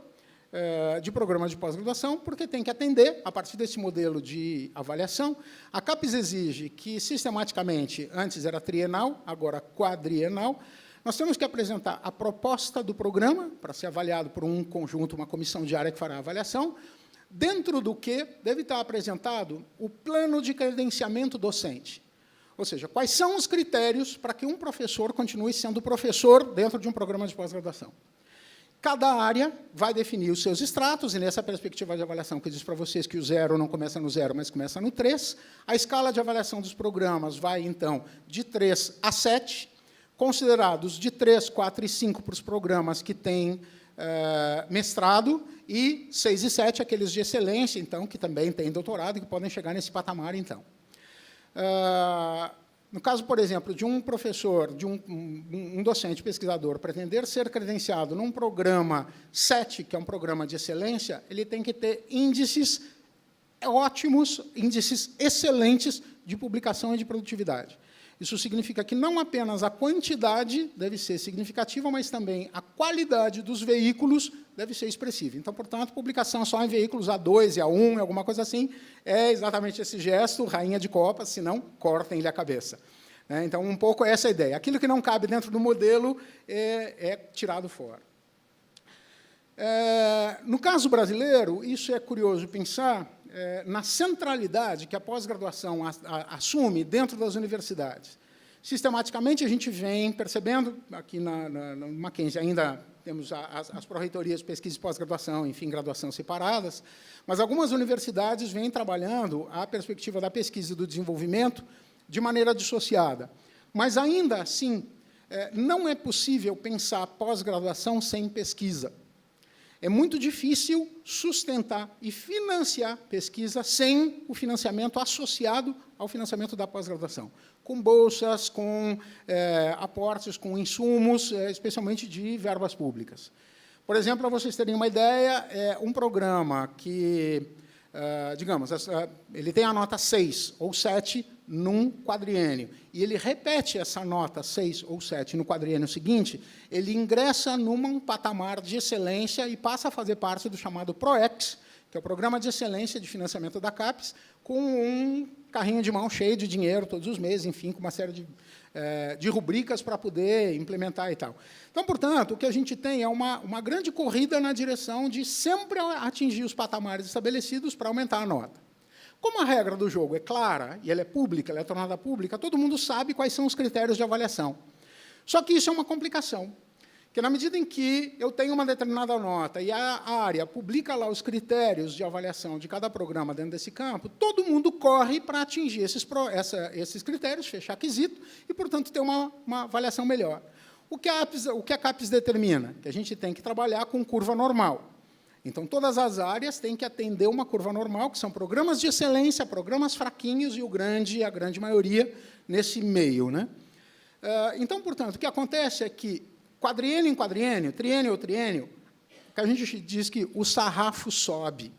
de programas de pós-graduação, porque tem que atender, a partir desse modelo de avaliação. A CAPES exige que, sistematicamente, antes era trienal, agora quadrienal, nós temos que apresentar a proposta do programa, para ser avaliado por um conjunto, uma comissão de área que fará a avaliação, dentro do que deve estar apresentado o plano de credenciamento docente. Ou seja, quais são os critérios para que um professor continue sendo professor dentro de um programa de pós-graduação. Cada área vai definir os seus estratos, e, nessa perspectiva de avaliação, que eu disse para vocês que o 0 não começa no 0, mas começa no 3, a escala de avaliação dos programas vai, então, de 3 a 7, considerados de 3, 4 e 5 para os programas que têm mestrado, e 6 e 7 aqueles de excelência, então, que também têm doutorado e que podem chegar nesse patamar, então. No caso, por exemplo, de um professor, de um docente pesquisador pretender ser credenciado num programa 7, que é um programa de excelência, ele tem que ter índices ótimos, índices excelentes de publicação e de produtividade. Isso significa que não apenas a quantidade deve ser significativa, mas também a qualidade dos veículos deve ser expressiva. Então, portanto, publicação só em veículos A2 e A1, alguma coisa assim, é exatamente esse gesto, rainha de copas, senão cortem-lhe a cabeça. Então, um pouco essa é a ideia. Aquilo que não cabe dentro do modelo é tirado fora. No caso brasileiro, isso é curioso pensar, na centralidade que a pós-graduação assume dentro das universidades. Sistematicamente, a gente vem percebendo, aqui no Mackenzie ainda temos as pró-reitorias, pesquisa e pós-graduação, enfim, graduação separadas, mas algumas universidades vêm trabalhando a perspectiva da pesquisa e do desenvolvimento de maneira dissociada. Mas, ainda assim, não é possível pensar pós-graduação sem pesquisa. É muito difícil sustentar e financiar pesquisa sem o financiamento associado ao financiamento da pós-graduação, com bolsas, com aportes, com insumos, especialmente de verbas públicas. Por exemplo, para vocês terem uma ideia, um programa que, digamos, ele tem a nota 6 ou 7 num quadriênio, e ele repete essa nota 6 ou 7 no quadriênio seguinte, ele ingressa num patamar de excelência e passa a fazer parte do chamado PROEX, que é o Programa de Excelência de Financiamento da CAPES, com um carrinho de mão cheio de dinheiro todos os meses, enfim, com uma série de rubricas para poder implementar e tal. Então, portanto, o que a gente tem é uma grande corrida na direção de sempre atingir os patamares estabelecidos para aumentar a nota. Como a regra do jogo é clara, e ela é pública, ela é tornada pública, todo mundo sabe quais são os critérios de avaliação. Só que isso é uma complicação, porque, na medida em que eu tenho uma determinada nota e a área publica lá os critérios de avaliação de cada programa dentro desse campo, todo mundo corre para atingir esses critérios, fechar quesito, e, portanto, ter uma avaliação melhor. O que a CAPES determina? Que a gente tem que trabalhar com curva normal. Então, todas as áreas têm que atender uma curva normal, que são programas de excelência, programas fraquinhos e a grande maioria nesse meio, né? Então, portanto, o que acontece é que, quadriênio em quadriênio, triênio ou triênio, a gente diz que o sarrafo sobe,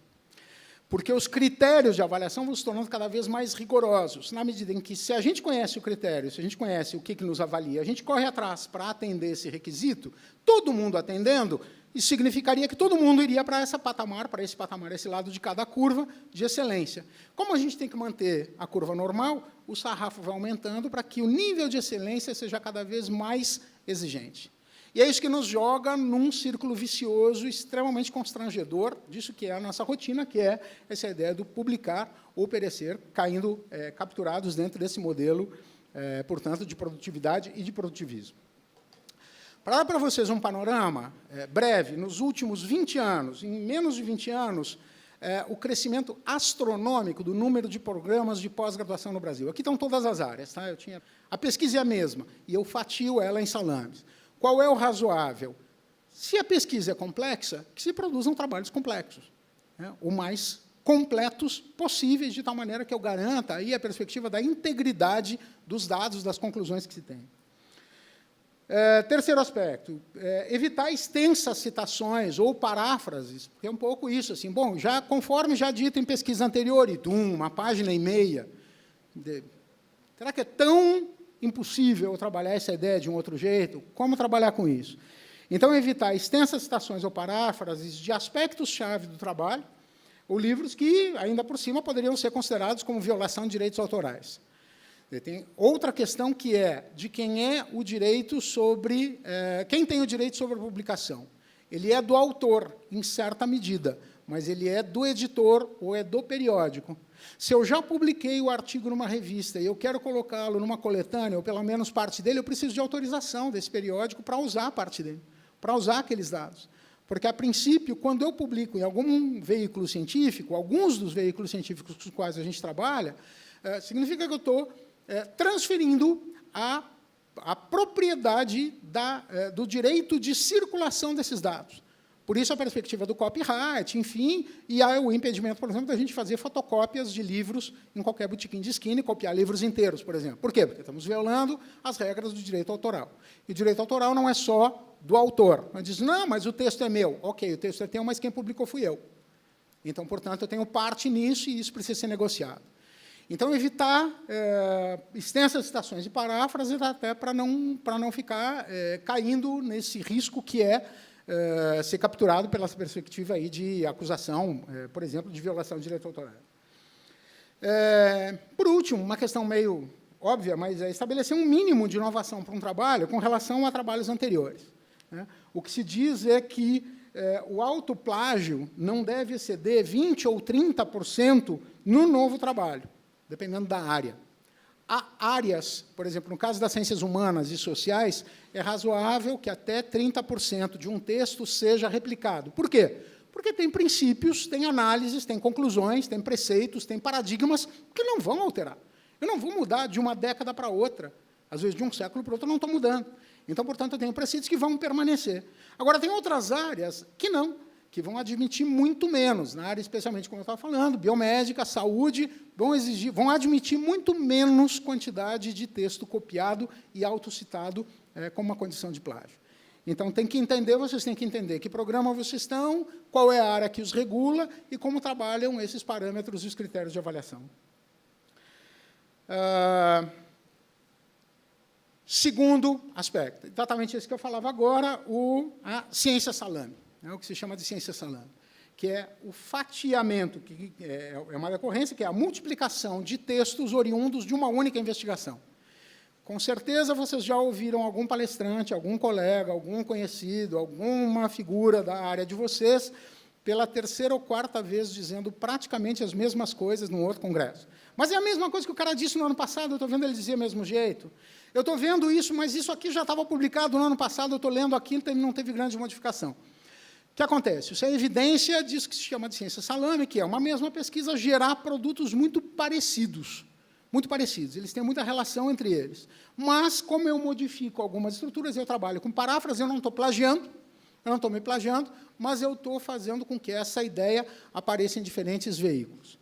porque os critérios de avaliação vão se tornando cada vez mais rigorosos, na medida em que, se a gente conhece o critério, se a gente conhece o que nos avalia, a gente corre atrás para atender esse requisito, todo mundo atendendo, isso significaria que todo mundo iria para esse patamar, esse lado de cada curva de excelência. Como a gente tem que manter a curva normal, o sarrafo vai aumentando para que o nível de excelência seja cada vez mais exigente. E é isso que nos joga num círculo vicioso extremamente constrangedor disso que é a nossa rotina, que é essa ideia do publicar ou perecer, caindo capturados dentro desse modelo, portanto, de produtividade e de produtivismo. Para dar para vocês um panorama breve, nos últimos 20 anos, em menos de 20 anos, o crescimento astronômico do número de programas de pós-graduação no Brasil. Aqui estão todas as áreas. Tá? A pesquisa é a mesma, e eu fatio ela em salames. Qual é o razoável? Se a pesquisa é complexa, que se produzam trabalhos complexos, né? O mais completos possíveis, de tal maneira que eu garanta aí a perspectiva da integridade dos dados, das conclusões que se tem. Terceiro aspecto, evitar extensas citações ou paráfrases, porque é um pouco isso, assim, bom, conforme já dito em pesquisa anterior, uma página e meia, será que é tão impossível trabalhar essa ideia de um outro jeito? Como trabalhar com isso? Então, evitar extensas citações ou paráfrases de aspectos-chave do trabalho, ou livros que, ainda por cima, poderiam ser considerados como violação de direitos autorais. Tem outra questão que é de quem é o direito sobre... quem tem o direito sobre a publicação? Ele é do autor, em certa medida, mas ele é do editor ou é do periódico. Se eu já publiquei o artigo numa revista e eu quero colocá-lo numa coletânea, ou pelo menos parte dele, eu preciso de autorização desse periódico para usar parte dele, para usar aqueles dados. Porque, a princípio, quando eu publico em algum veículo científico, alguns dos veículos científicos com os quais a gente trabalha, significa que eu estou transferindo a propriedade do direito de circulação desses dados. Por isso, a perspectiva do copyright, enfim, e há o impedimento, por exemplo, da gente fazer fotocópias de livros em qualquer botequim de esquina e copiar livros inteiros, por exemplo. Por quê? Porque estamos violando as regras do direito autoral. E o direito autoral não é só do autor. Mas diz, não, mas o texto é meu. Ok, o texto é teu, mas quem publicou fui eu. Então, portanto, eu tenho parte nisso e isso precisa ser negociado. Então, evitar extensas citações e paráfrases, até para não ficar caindo nesse risco que é ser capturado pela perspectiva aí de acusação, por exemplo, de violação de direito autoral. Por último, uma questão meio óbvia, mas é estabelecer um mínimo de inovação para um trabalho com relação a trabalhos anteriores. Né? O que se diz é que o autoplágio não deve exceder 20% ou 30% no novo trabalho, dependendo da área. Há áreas, por exemplo, no caso das ciências humanas e sociais, é razoável que até 30% de um texto seja replicado. Por quê? Porque tem princípios, tem análises, tem conclusões, tem preceitos, tem paradigmas que não vão alterar. Eu não vou mudar de uma década para outra. Às vezes, de um século para outro, eu não estou mudando. Então, portanto, eu tenho preceitos que vão permanecer. Agora, tem outras áreas que não, que vão admitir muito menos. Na área, especialmente, como eu estava falando, biomédica, saúde, vão admitir muito menos quantidade de texto copiado e autocitado como uma condição de plágio. Então, tem que entender, vocês têm que entender que programa vocês estão, qual é a área que os regula e como trabalham esses parâmetros e os critérios de avaliação. Segundo aspecto, exatamente esse que eu falava agora, a ciência salame, o que se chama de ciência salame, que é o fatiamento, que é uma decorrência, que é a multiplicação de textos oriundos de uma única investigação. Com certeza, vocês já ouviram algum palestrante, algum colega, algum conhecido, alguma figura da área de vocês, pela terceira ou quarta vez dizendo praticamente as mesmas coisas num outro congresso. Mas é a mesma coisa que o cara disse no ano passado, eu estou vendo ele dizer do mesmo jeito. Eu estou vendo isso, mas isso aqui já estava publicado no ano passado, eu estou lendo aquilo, não teve grande modificação. O que acontece? Isso é evidência disso que se chama de ciência salame, que é uma mesma pesquisa gerar produtos muito parecidos. Muito parecidos, eles têm muita relação entre eles. Mas, como eu modifico algumas estruturas, eu trabalho com paráfrase, eu não estou plagiando, eu não estou me plagiando, mas eu estou fazendo com que essa ideia apareça em diferentes veículos.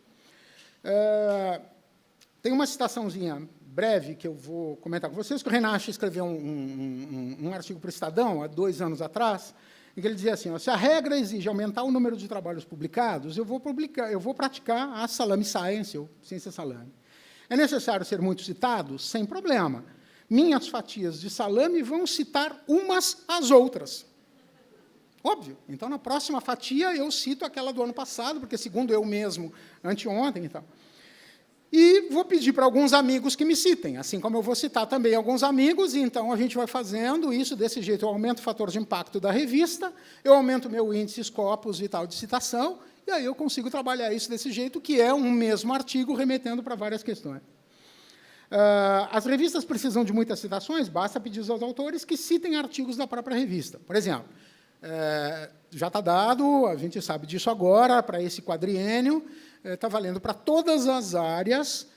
Tem uma citaçãozinha breve que eu vou comentar com vocês, que o Renache escreveu um artigo para o Estadão, há 2 anos atrás, em que ele dizia assim, se a regra exige aumentar o número de trabalhos publicados, eu vou praticar a salame science, ou ciência salame. É necessário ser muito citado? Sem problema. Minhas fatias de salame vão citar umas às outras. Óbvio. Então, na próxima fatia, eu cito aquela do ano passado, porque, segundo eu mesmo, anteontem e tal. E vou pedir para alguns amigos que me citem, assim como eu vou citar também alguns amigos, e então a gente vai fazendo isso desse jeito. Eu aumento o fator de impacto da revista, eu aumento o meu índice Scopus e tal de citação, e aí eu consigo trabalhar isso desse jeito, que é um mesmo artigo remetendo para várias questões. As revistas precisam de muitas citações, basta pedir aos autores que citem artigos da própria revista. Por exemplo, já está dado, a gente sabe disso agora, para esse quadriênio, está valendo para todas as áreas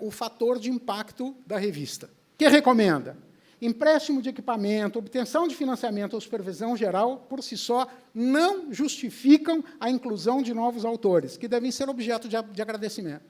o fator de impacto da revista. O que recomenda? Empréstimo de equipamento, obtenção de financiamento ou supervisão geral, por si só, não justificam a inclusão de novos autores, que devem ser objeto de agradecimento.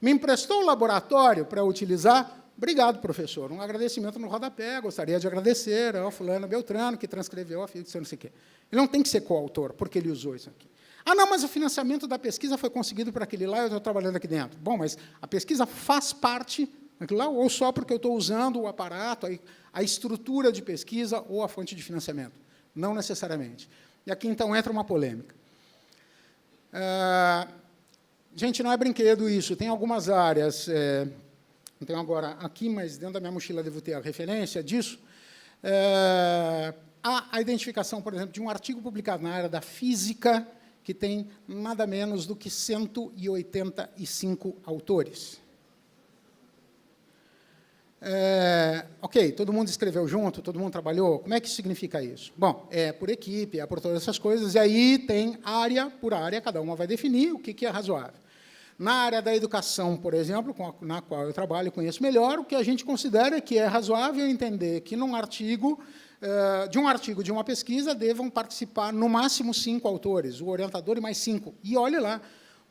Me emprestou o laboratório para utilizar? Obrigado, professor. Um agradecimento no rodapé, gostaria de agradecer ao fulano Beltrano, que transcreveu a ficção, não sei o quê. Ele não tem que ser coautor, porque ele usou isso aqui. Ah, não, mas o financiamento da pesquisa foi conseguido por aquele lá, eu estou trabalhando aqui dentro. Bom, mas a pesquisa faz parte daquilo lá, ou só porque eu estou usando o aparato, a estrutura de pesquisa ou a fonte de financiamento? Não necessariamente. E aqui, então, entra uma polêmica. Gente, não é brinquedo isso. Tem algumas áreas, não tenho agora aqui, mas dentro da minha mochila devo ter a referência disso. Há a identificação, por exemplo, de um artigo publicado na área da física, que tem nada menos do que 185 autores. Ok, todo mundo escreveu junto, todo mundo trabalhou. Como é que significa isso? Bom, é por equipe, é por todas essas coisas, e aí tem área por área, cada uma vai definir o que é razoável. Na área da educação, por exemplo, na qual eu trabalho e conheço melhor, o que a gente considera que é razoável entender que num artigo, de uma pesquisa, devam participar no máximo 5 autores, o orientador e mais 5. E olhe lá.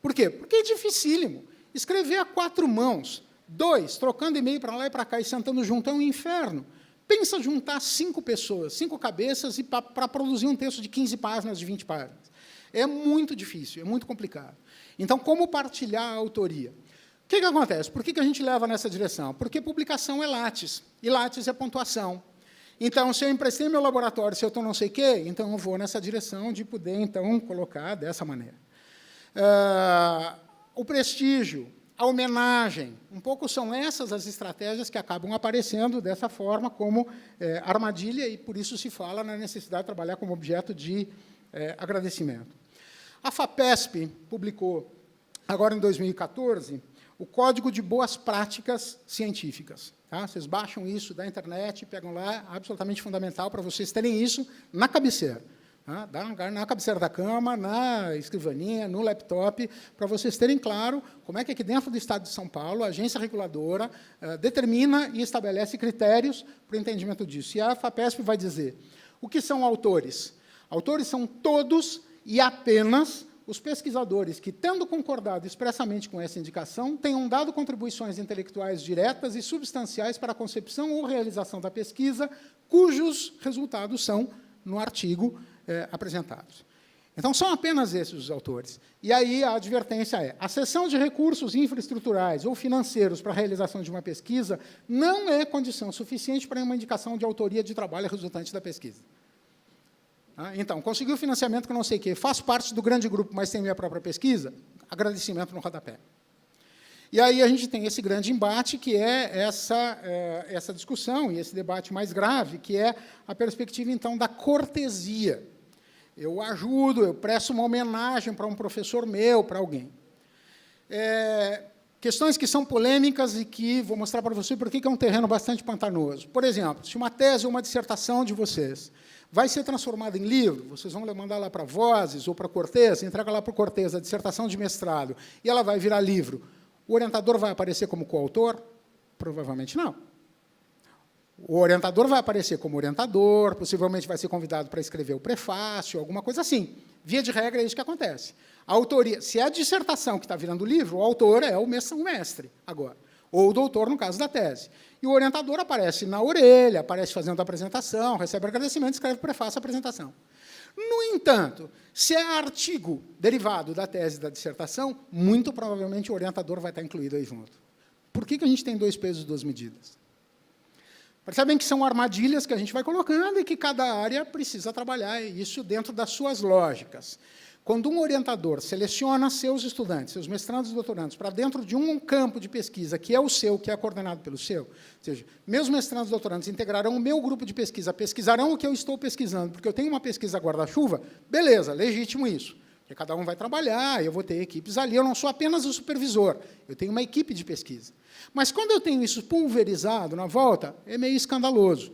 Por quê? Porque é dificílimo. Escrever a 4 mãos, 2, trocando e-mail para lá e para cá e sentando junto, é um inferno. Pensa juntar 5 pessoas, 5 cabeças, e para produzir um texto de 15 páginas, de 20 páginas. É muito difícil, é muito complicado. Então, como partilhar a autoria? O que acontece? Por que a gente leva nessa direção? Porque publicação é látis, e látis é pontuação. Então, se eu emprestei meu laboratório, se eu estou não sei o quê, então eu vou nessa direção de poder, então, colocar dessa maneira. O prestígio, a homenagem, um pouco são essas as estratégias que acabam aparecendo dessa forma como armadilha, e por isso se fala na necessidade de trabalhar como objeto de agradecimento. A FAPESP publicou, agora em 2014, o Código de Boas Práticas Científicas. Tá? Vocês baixam isso da internet, pegam lá, absolutamente fundamental para vocês terem isso na cabeceira. Tá? Na cabeceira da cama, na escrivaninha, no laptop, para vocês terem claro como é que aqui dentro do Estado de São Paulo a agência reguladora determina e estabelece critérios para o entendimento disso. E a FAPESP vai dizer o que são autores. Autores são todos e apenas os pesquisadores que, tendo concordado expressamente com essa indicação, tenham dado contribuições intelectuais diretas e substanciais para a concepção ou realização da pesquisa, cujos resultados são no artigo apresentados. Então, são apenas esses os autores. E aí a advertência é: a cessão de recursos infraestruturais ou financeiros para a realização de uma pesquisa não é condição suficiente para uma indicação de autoria de trabalho resultante da pesquisa. Então, conseguiu financiamento que não sei o quê, faço parte do grande grupo, mas tenho minha própria pesquisa, agradecimento no rodapé. E aí a gente tem esse grande embate, que é essa discussão, e esse debate mais grave, que é a perspectiva, então, da cortesia. Eu ajudo, eu presto uma homenagem para um professor meu, para alguém. Questões que são polêmicas e que vou mostrar para você por que é um terreno bastante pantanoso. Por exemplo, se uma tese ou uma dissertação de vocês vai ser transformada em livro, vocês vão mandar lá para Vozes ou para Cortez, entrega lá para o Cortez a dissertação de mestrado, e ela vai virar livro. O orientador vai aparecer como coautor? Provavelmente não. O orientador vai aparecer como orientador, possivelmente vai ser convidado para escrever o prefácio, alguma coisa assim. Via de regra, é isso que acontece. A autoria, se é a dissertação que está virando livro, o autor é o mestre agora, ou o doutor, no caso da tese. E o orientador aparece na orelha, aparece fazendo a apresentação, recebe agradecimento, escreve o prefácio, a apresentação. No entanto, se é artigo derivado da tese da dissertação, muito provavelmente o orientador vai estar incluído aí junto. Por que a gente tem 2 pesos e 2 medidas? Percebem que são armadilhas que a gente vai colocando e que cada área precisa trabalhar isso dentro das suas lógicas. Quando um orientador seleciona seus estudantes, seus mestrandos e doutorandos, para dentro de um campo de pesquisa que é o seu, que é coordenado pelo seu, ou seja, meus mestrandos e doutorandos integrarão o meu grupo de pesquisa, pesquisarão o que eu estou pesquisando, porque eu tenho uma pesquisa guarda-chuva, beleza, legítimo isso. Porque cada um vai trabalhar, eu vou ter equipes ali, eu não sou apenas o supervisor, eu tenho uma equipe de pesquisa. Mas, quando eu tenho isso pulverizado na volta, é meio escandaloso.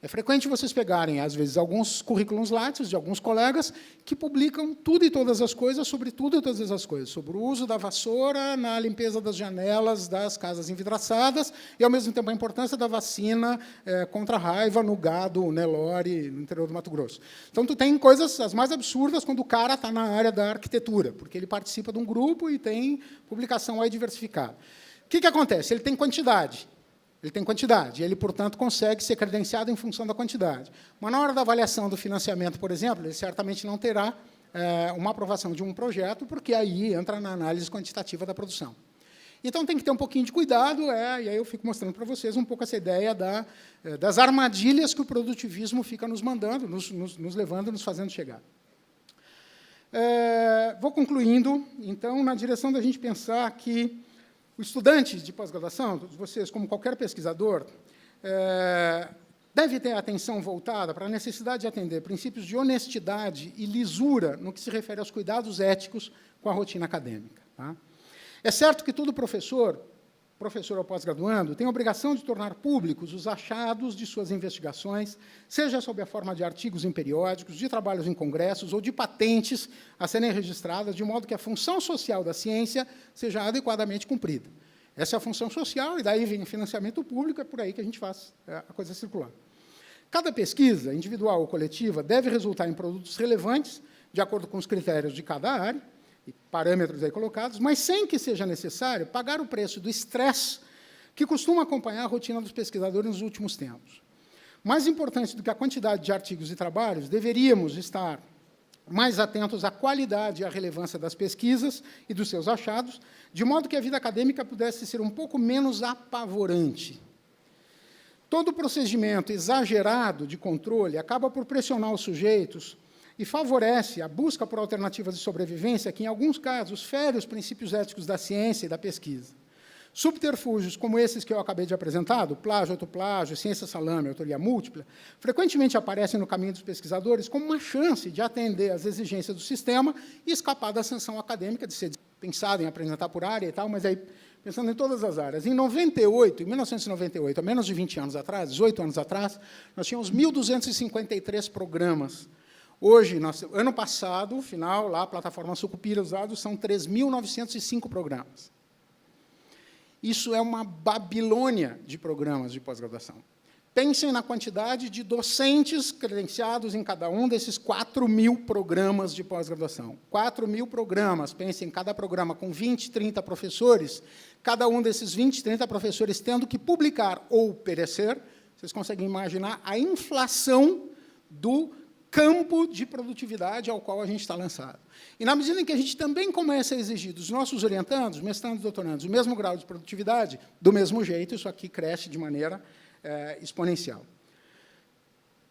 É frequente vocês pegarem, às vezes, alguns currículos Lattes de alguns colegas que publicam tudo e todas as coisas sobre tudo e todas as coisas, sobre o uso da vassoura na limpeza das janelas das casas envidraçadas e, ao mesmo tempo, a importância da vacina contra a raiva no gado, Nelore, no interior do Mato Grosso. Então, tu tem coisas as mais absurdas quando o cara está na área da arquitetura, porque ele participa de um grupo e tem publicação aí diversificada. O que acontece? Ele tem quantidade. Ele, portanto, consegue ser credenciado em função da quantidade. Mas, na hora da avaliação do financiamento, por exemplo, ele certamente não terá uma aprovação de um projeto, porque aí entra na análise quantitativa da produção. Então, tem que ter um pouquinho de cuidado, e aí eu fico mostrando para vocês um pouco essa ideia das armadilhas que o produtivismo fica nos mandando, nos levando, nos fazendo chegar. Vou concluindo, então, na direção da gente pensar que o estudante de pós-graduação, todos vocês, como qualquer pesquisador, deve ter a atenção voltada para a necessidade de atender princípios de honestidade e lisura no que se refere aos cuidados éticos com a rotina acadêmica. Tá? É certo que todo professor ou pós-graduando, tem a obrigação de tornar públicos os achados de suas investigações, seja sob a forma de artigos em periódicos, de trabalhos em congressos ou de patentes a serem registradas, de modo que a função social da ciência seja adequadamente cumprida. Essa é a função social, e daí vem o financiamento público, é por aí que a gente faz a coisa circular. Cada pesquisa, individual ou coletiva, deve resultar em produtos relevantes, de acordo com os critérios de cada área, e parâmetros aí colocados, mas sem que seja necessário pagar o preço do estresse que costuma acompanhar a rotina dos pesquisadores nos últimos tempos. Mais importante do que a quantidade de artigos e trabalhos, deveríamos estar mais atentos à qualidade e à relevância das pesquisas e dos seus achados, de modo que a vida acadêmica pudesse ser um pouco menos apavorante. Todo procedimento exagerado de controle acaba por pressionar os sujeitos e favorece a busca por alternativas de sobrevivência que, em alguns casos, fere os princípios éticos da ciência e da pesquisa. Subterfúgios como esses que eu acabei de apresentar, plágio, autoplágio, ciência salame, autoria múltipla, frequentemente aparecem no caminho dos pesquisadores como uma chance de atender às exigências do sistema e escapar da sanção acadêmica de ser pensado em apresentar por área e tal, mas aí, pensando em todas as áreas. Em 1998, há menos de 20 anos atrás, 18 anos atrás, nós tínhamos 1.253 programas. Hoje, ano passado, final, lá, a plataforma Sucupira, os dados são 3.905 programas. Isso é uma Babilônia de programas de pós-graduação. Pensem na quantidade de docentes credenciados em cada um desses 4.000 programas de pós-graduação. 4.000 programas, pensem em cada programa com 20, 30 professores, cada um desses 20, 30 professores tendo que publicar ou perecer, vocês conseguem imaginar a inflação do campo de produtividade ao qual a gente está lançado. E, na medida em que a gente também começa a exigir dos nossos orientandos, mestrandos e doutorandos, o mesmo grau de produtividade, do mesmo jeito, isso aqui cresce de maneira exponencial.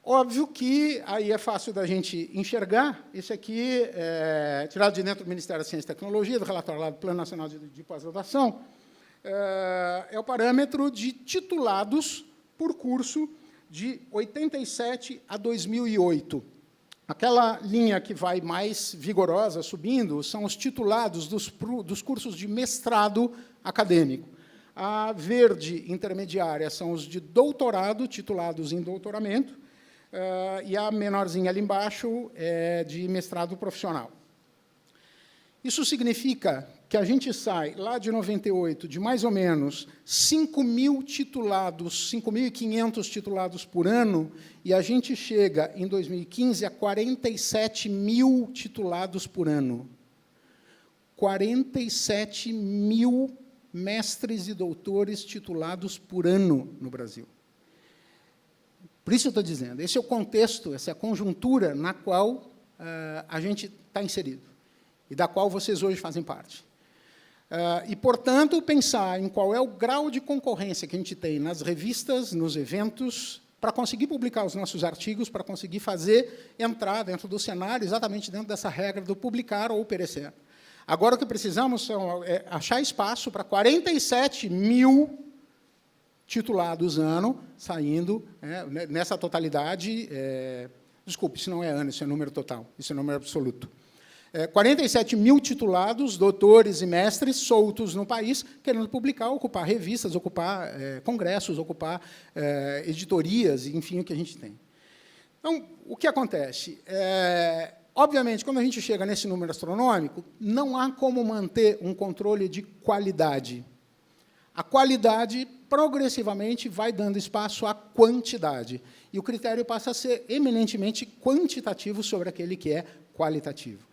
Óbvio que aí é fácil da gente enxergar, isso aqui é tirado de dentro do Ministério da Ciência e Tecnologia, do relatório lá do Plano Nacional de Pós-Graduação, é o parâmetro de titulados por curso de 87 a 2008. Aquela linha que vai mais vigorosa, subindo, são os titulados dos cursos de mestrado acadêmico. A verde intermediária são os de doutorado, titulados em doutoramento, e a menorzinha ali embaixo é de mestrado profissional. Isso significa que a gente sai, lá de 98, de mais ou menos 5.000 titulados, 5.500 titulados por ano, e a gente chega, em 2015, a 47.000 titulados por ano. 47.000 mestres e doutores titulados por ano no Brasil. Por isso eu estou dizendo, esse é o contexto, essa é a conjuntura na qual a gente está inserido, e da qual vocês hoje fazem parte. E, portanto, pensar em qual é o grau de concorrência que a gente tem nas revistas, nos eventos, para conseguir publicar os nossos artigos, para conseguir fazer entrar dentro do cenário, exatamente dentro dessa regra do publicar ou perecer. Agora, o que precisamos é achar espaço para 47.000 titulados ano saindo nessa totalidade. Desculpe, isso não é ano, isso é número total, isso é número absoluto. 47.000 titulados, doutores e mestres soltos no país, querendo publicar, ocupar revistas, ocupar congressos, ocupar editorias, enfim, o que a gente tem. Então, o que acontece? Obviamente, quando a gente chega nesse número astronômico, não há como manter um controle de qualidade. A qualidade, progressivamente, vai dando espaço à quantidade. E o critério passa a ser eminentemente quantitativo sobre aquele que é qualitativo.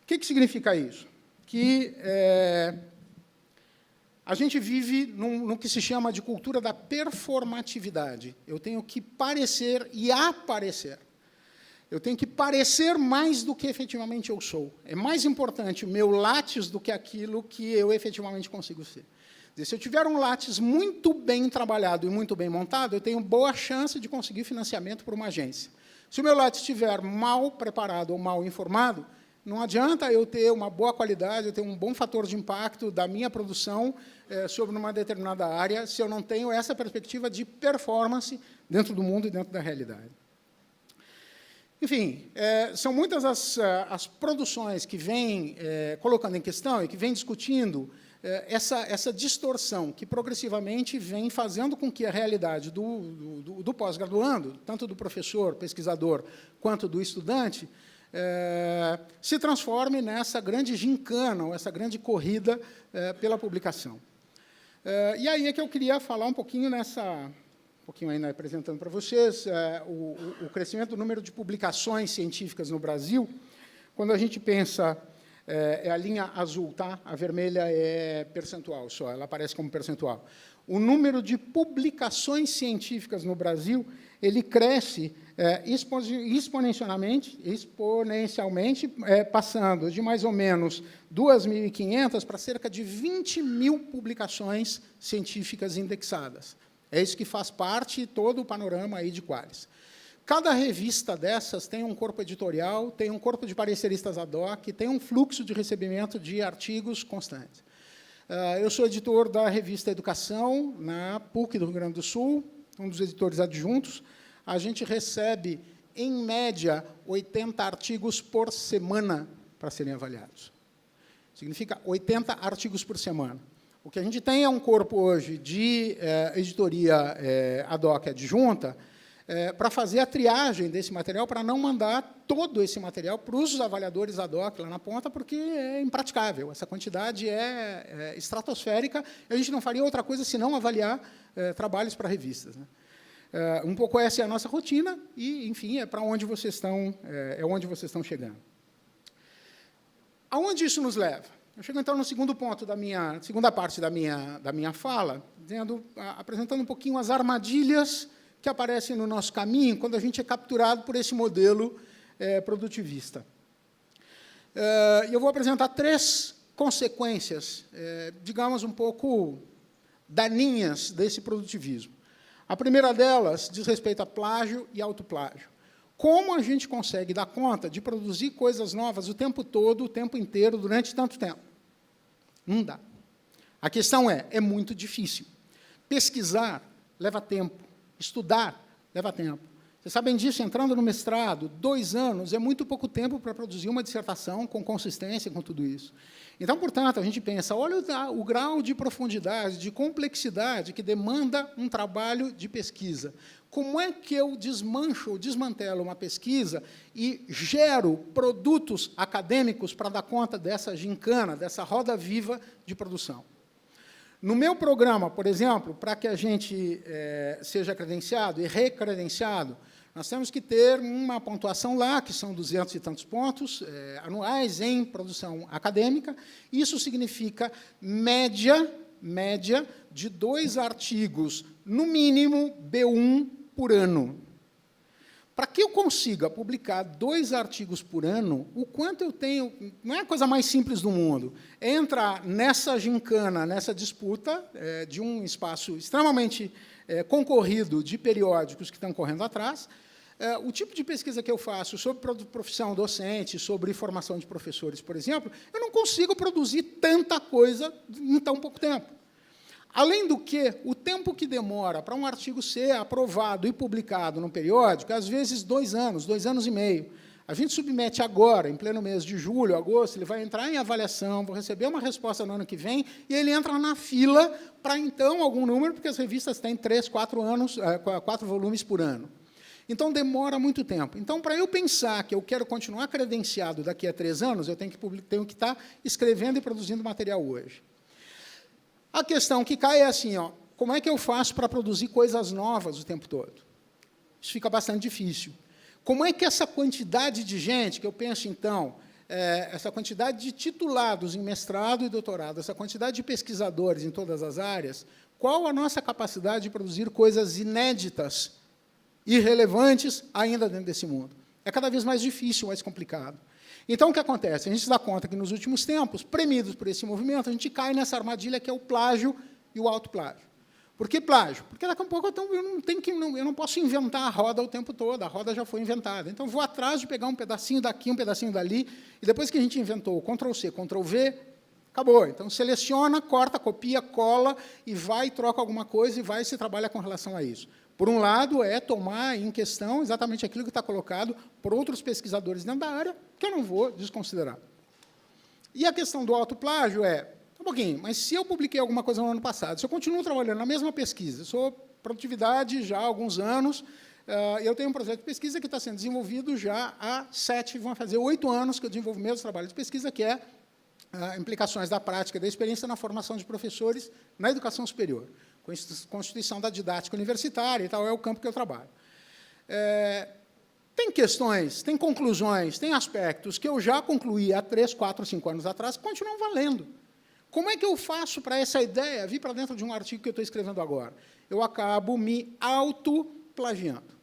O que significa isso? Que a gente vive no que se chama de cultura da performatividade. Eu tenho que parecer e aparecer. Eu tenho que parecer mais do que efetivamente eu sou. É mais importante o meu látis do que aquilo que eu efetivamente consigo ser. Se eu tiver um látis muito bem trabalhado e muito bem montado, eu tenho boa chance de conseguir financiamento por uma agência. Se o meu látis estiver mal preparado ou mal informado, não adianta eu ter uma boa qualidade, eu ter um bom fator de impacto da minha produção sobre uma determinada área, se eu não tenho essa perspectiva de performance dentro do mundo e dentro da realidade. Enfim, são muitas as produções que vêm colocando em questão e que vêm discutindo essa distorção que, progressivamente, vem fazendo com que a realidade do pós-graduando, tanto do professor, pesquisador, quanto do estudante, se transforme nessa grande gincana, ou essa grande corrida pela publicação. E aí é que eu queria falar um pouquinho ainda apresentando para vocês o crescimento do número de publicações científicas no Brasil. Quando a gente pensa, é a linha azul, tá? A vermelha é percentual só, ela aparece como percentual. O número de publicações científicas no Brasil, ele cresce exponencialmente, passando de mais ou menos 2.500 para cerca de 20.000 publicações científicas indexadas. É isso que faz parte todo o panorama aí de Qualis. Cada revista dessas tem um corpo editorial, tem um corpo de pareceristas ad hoc, tem um fluxo de recebimento de artigos constantes. Eu sou editor da revista Educação, na PUC do Rio Grande do Sul, um dos editores adjuntos. A gente recebe, em média, 80 artigos por semana para serem avaliados. Significa 80 artigos por semana. O que a gente tem é um corpo hoje de editoria ad hoc adjunta para fazer a triagem desse material, para não mandar todo esse material para os avaliadores ad hoc lá na ponta, porque é impraticável. Essa quantidade é estratosférica, e a gente não faria outra coisa senão avaliar trabalhos para revistas, né? Um pouco essa é a nossa rotina, e, enfim, é para onde vocês estão, onde vocês estão chegando. Aonde isso nos leva? Eu chego, então, no segundo ponto segunda parte da minha fala, apresentando um pouquinho as armadilhas que aparecem no nosso caminho quando a gente é capturado por esse modelo produtivista. E eu vou apresentar 3 consequências, digamos, um pouco daninhas desse produtivismo. A primeira delas diz respeito a plágio e autoplágio. Como a gente consegue dar conta de produzir coisas novas o tempo todo, o tempo inteiro, durante tanto tempo? Não dá. A questão é muito difícil. Pesquisar leva tempo. Estudar leva tempo. Vocês sabem disso, entrando no mestrado, 2 anos é muito pouco tempo para produzir uma dissertação com consistência, com tudo isso. Então, portanto, a gente pensa, olha o grau de profundidade, de complexidade que demanda um trabalho de pesquisa. Como é que eu desmantelo uma pesquisa e gero produtos acadêmicos para dar conta dessa gincana, dessa roda viva de produção? No meu programa, por exemplo, para que a gente seja credenciado e recredenciado, nós temos que ter uma pontuação lá, que são 200 e tantos pontos anuais em produção acadêmica. Isso significa média de 2 artigos, no mínimo B1 por ano. Para que eu consiga publicar 2 artigos por ano, o quanto eu tenho... Não é a coisa mais simples do mundo. É entrar nessa gincana, nessa disputa de um espaço extremamente concorrido de periódicos que estão correndo atrás. O tipo de pesquisa que eu faço sobre profissão docente, sobre formação de professores, por exemplo, eu não consigo produzir tanta coisa em tão pouco tempo. Além do que, o tempo que demora para um artigo ser aprovado e publicado num periódico, às vezes 2 anos, 2 anos e meio. A gente submete agora, em pleno mês de julho, agosto, ele vai entrar em avaliação, vou receber uma resposta no ano que vem, e ele entra na fila para, então, algum número, porque as revistas têm 3, 4 volumes por ano. Então, demora muito tempo. Então, para eu pensar que eu quero continuar credenciado daqui a 3 anos, eu tenho que estar escrevendo e produzindo material hoje. A questão que cai é assim, como é que eu faço para produzir coisas novas o tempo todo? Isso fica bastante difícil. Como é que essa quantidade de gente, que eu penso, então, essa quantidade de titulados em mestrado e doutorado, essa quantidade de pesquisadores em todas as áreas, qual a nossa capacidade de produzir coisas inéditas e relevantes ainda dentro desse mundo? É cada vez mais difícil, mais complicado. Então, o que acontece? A gente se dá conta que, nos últimos tempos, premidos por esse movimento, a gente cai nessa armadilha que é o plágio e o autoplágio. Por que plágio? Porque, daqui a pouco, eu não posso inventar a roda o tempo todo, a roda já foi inventada. Então, vou atrás de pegar um pedacinho daqui, um pedacinho dali, e depois que a gente inventou Ctrl+C, Ctrl+V, acabou. Então, seleciona, corta, copia, cola, e vai e troca alguma coisa, e vai e se trabalha com relação a isso. Por um lado, é tomar em questão exatamente aquilo que está colocado por outros pesquisadores dentro da área, que eu não vou desconsiderar. E a questão do autoplágio um pouquinho, mas se eu publiquei alguma coisa no ano passado, se eu continuo trabalhando na mesma pesquisa, sou produtividade já há alguns anos, eu tenho um projeto de pesquisa que está sendo desenvolvido já há vão fazer 8 anos que eu desenvolvo meus trabalhos de pesquisa, que é implicações da prática e da experiência na formação de professores na educação superior. Constituição da didática universitária e tal, é o campo que eu trabalho. Tem questões, tem conclusões, tem aspectos que eu já concluí há 3, 4, 5 anos atrás que continuam valendo. Como é que eu faço para essa ideia vir para dentro de um artigo que eu estou escrevendo agora? Eu acabo me autoplagiando.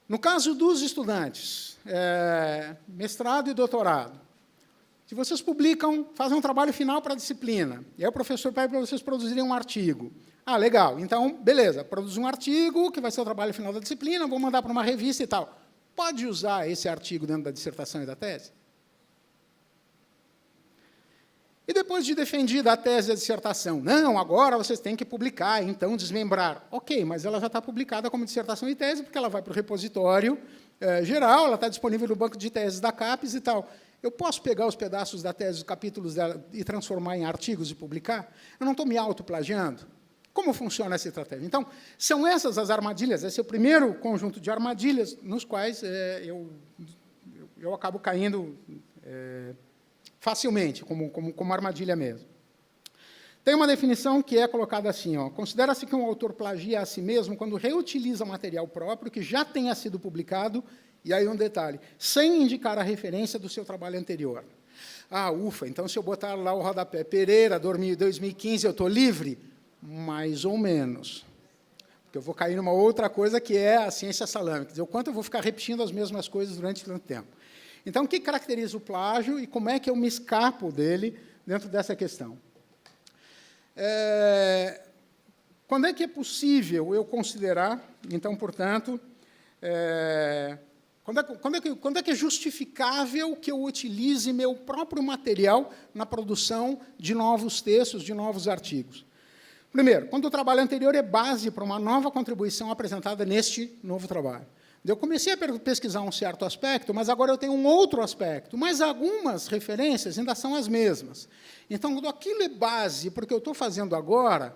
No caso dos estudantes, mestrado e doutorado, se vocês publicam, fazem um trabalho final para a disciplina, e aí o professor pede para vocês produzirem um artigo. Legal, então, beleza, produz um artigo, que vai ser o trabalho final da disciplina, vou mandar para uma revista e tal. Pode usar esse artigo dentro da dissertação e da tese? E depois de defendida a tese e a dissertação, não, agora vocês têm que publicar, então desmembrar. Ok, mas ela já está publicada como dissertação e tese, porque ela vai para o repositório geral, ela está disponível no banco de teses da CAPES e tal. Eu posso pegar os pedaços da tese, os capítulos dela, e transformar em artigos e publicar? Eu não estou me autoplagiando? Como funciona essa estratégia? Então, são essas as armadilhas, esse é o primeiro conjunto de armadilhas nos quais eu acabo caindo facilmente, como armadilha mesmo. Tem uma definição que é colocada assim, ó, considera-se que um autor plagia a si mesmo quando reutiliza material próprio que já tenha sido publicado, e aí um detalhe, sem indicar a referência do seu trabalho anterior. Ah, ufa, então se eu botar lá o rodapé Pereira, 2015, eu estou livre? Mais ou menos. Porque eu vou cair numa outra coisa que é a ciência salame, quer dizer, o quanto eu vou ficar repetindo as mesmas coisas durante tanto tempo. Então, o que caracteriza o plágio e como é que eu me escapo dele dentro dessa questão? Quando é que é possível eu considerar, então, portanto, quando é que é justificável que eu utilize meu próprio material na produção de novos textos, de novos artigos? Primeiro, quando o trabalho anterior é base para uma nova contribuição apresentada neste novo trabalho. Eu comecei a pesquisar um certo aspecto, mas agora eu tenho um outro aspecto, mas algumas referências ainda são as mesmas. Então, quando aquilo é base para o que eu estou fazendo agora,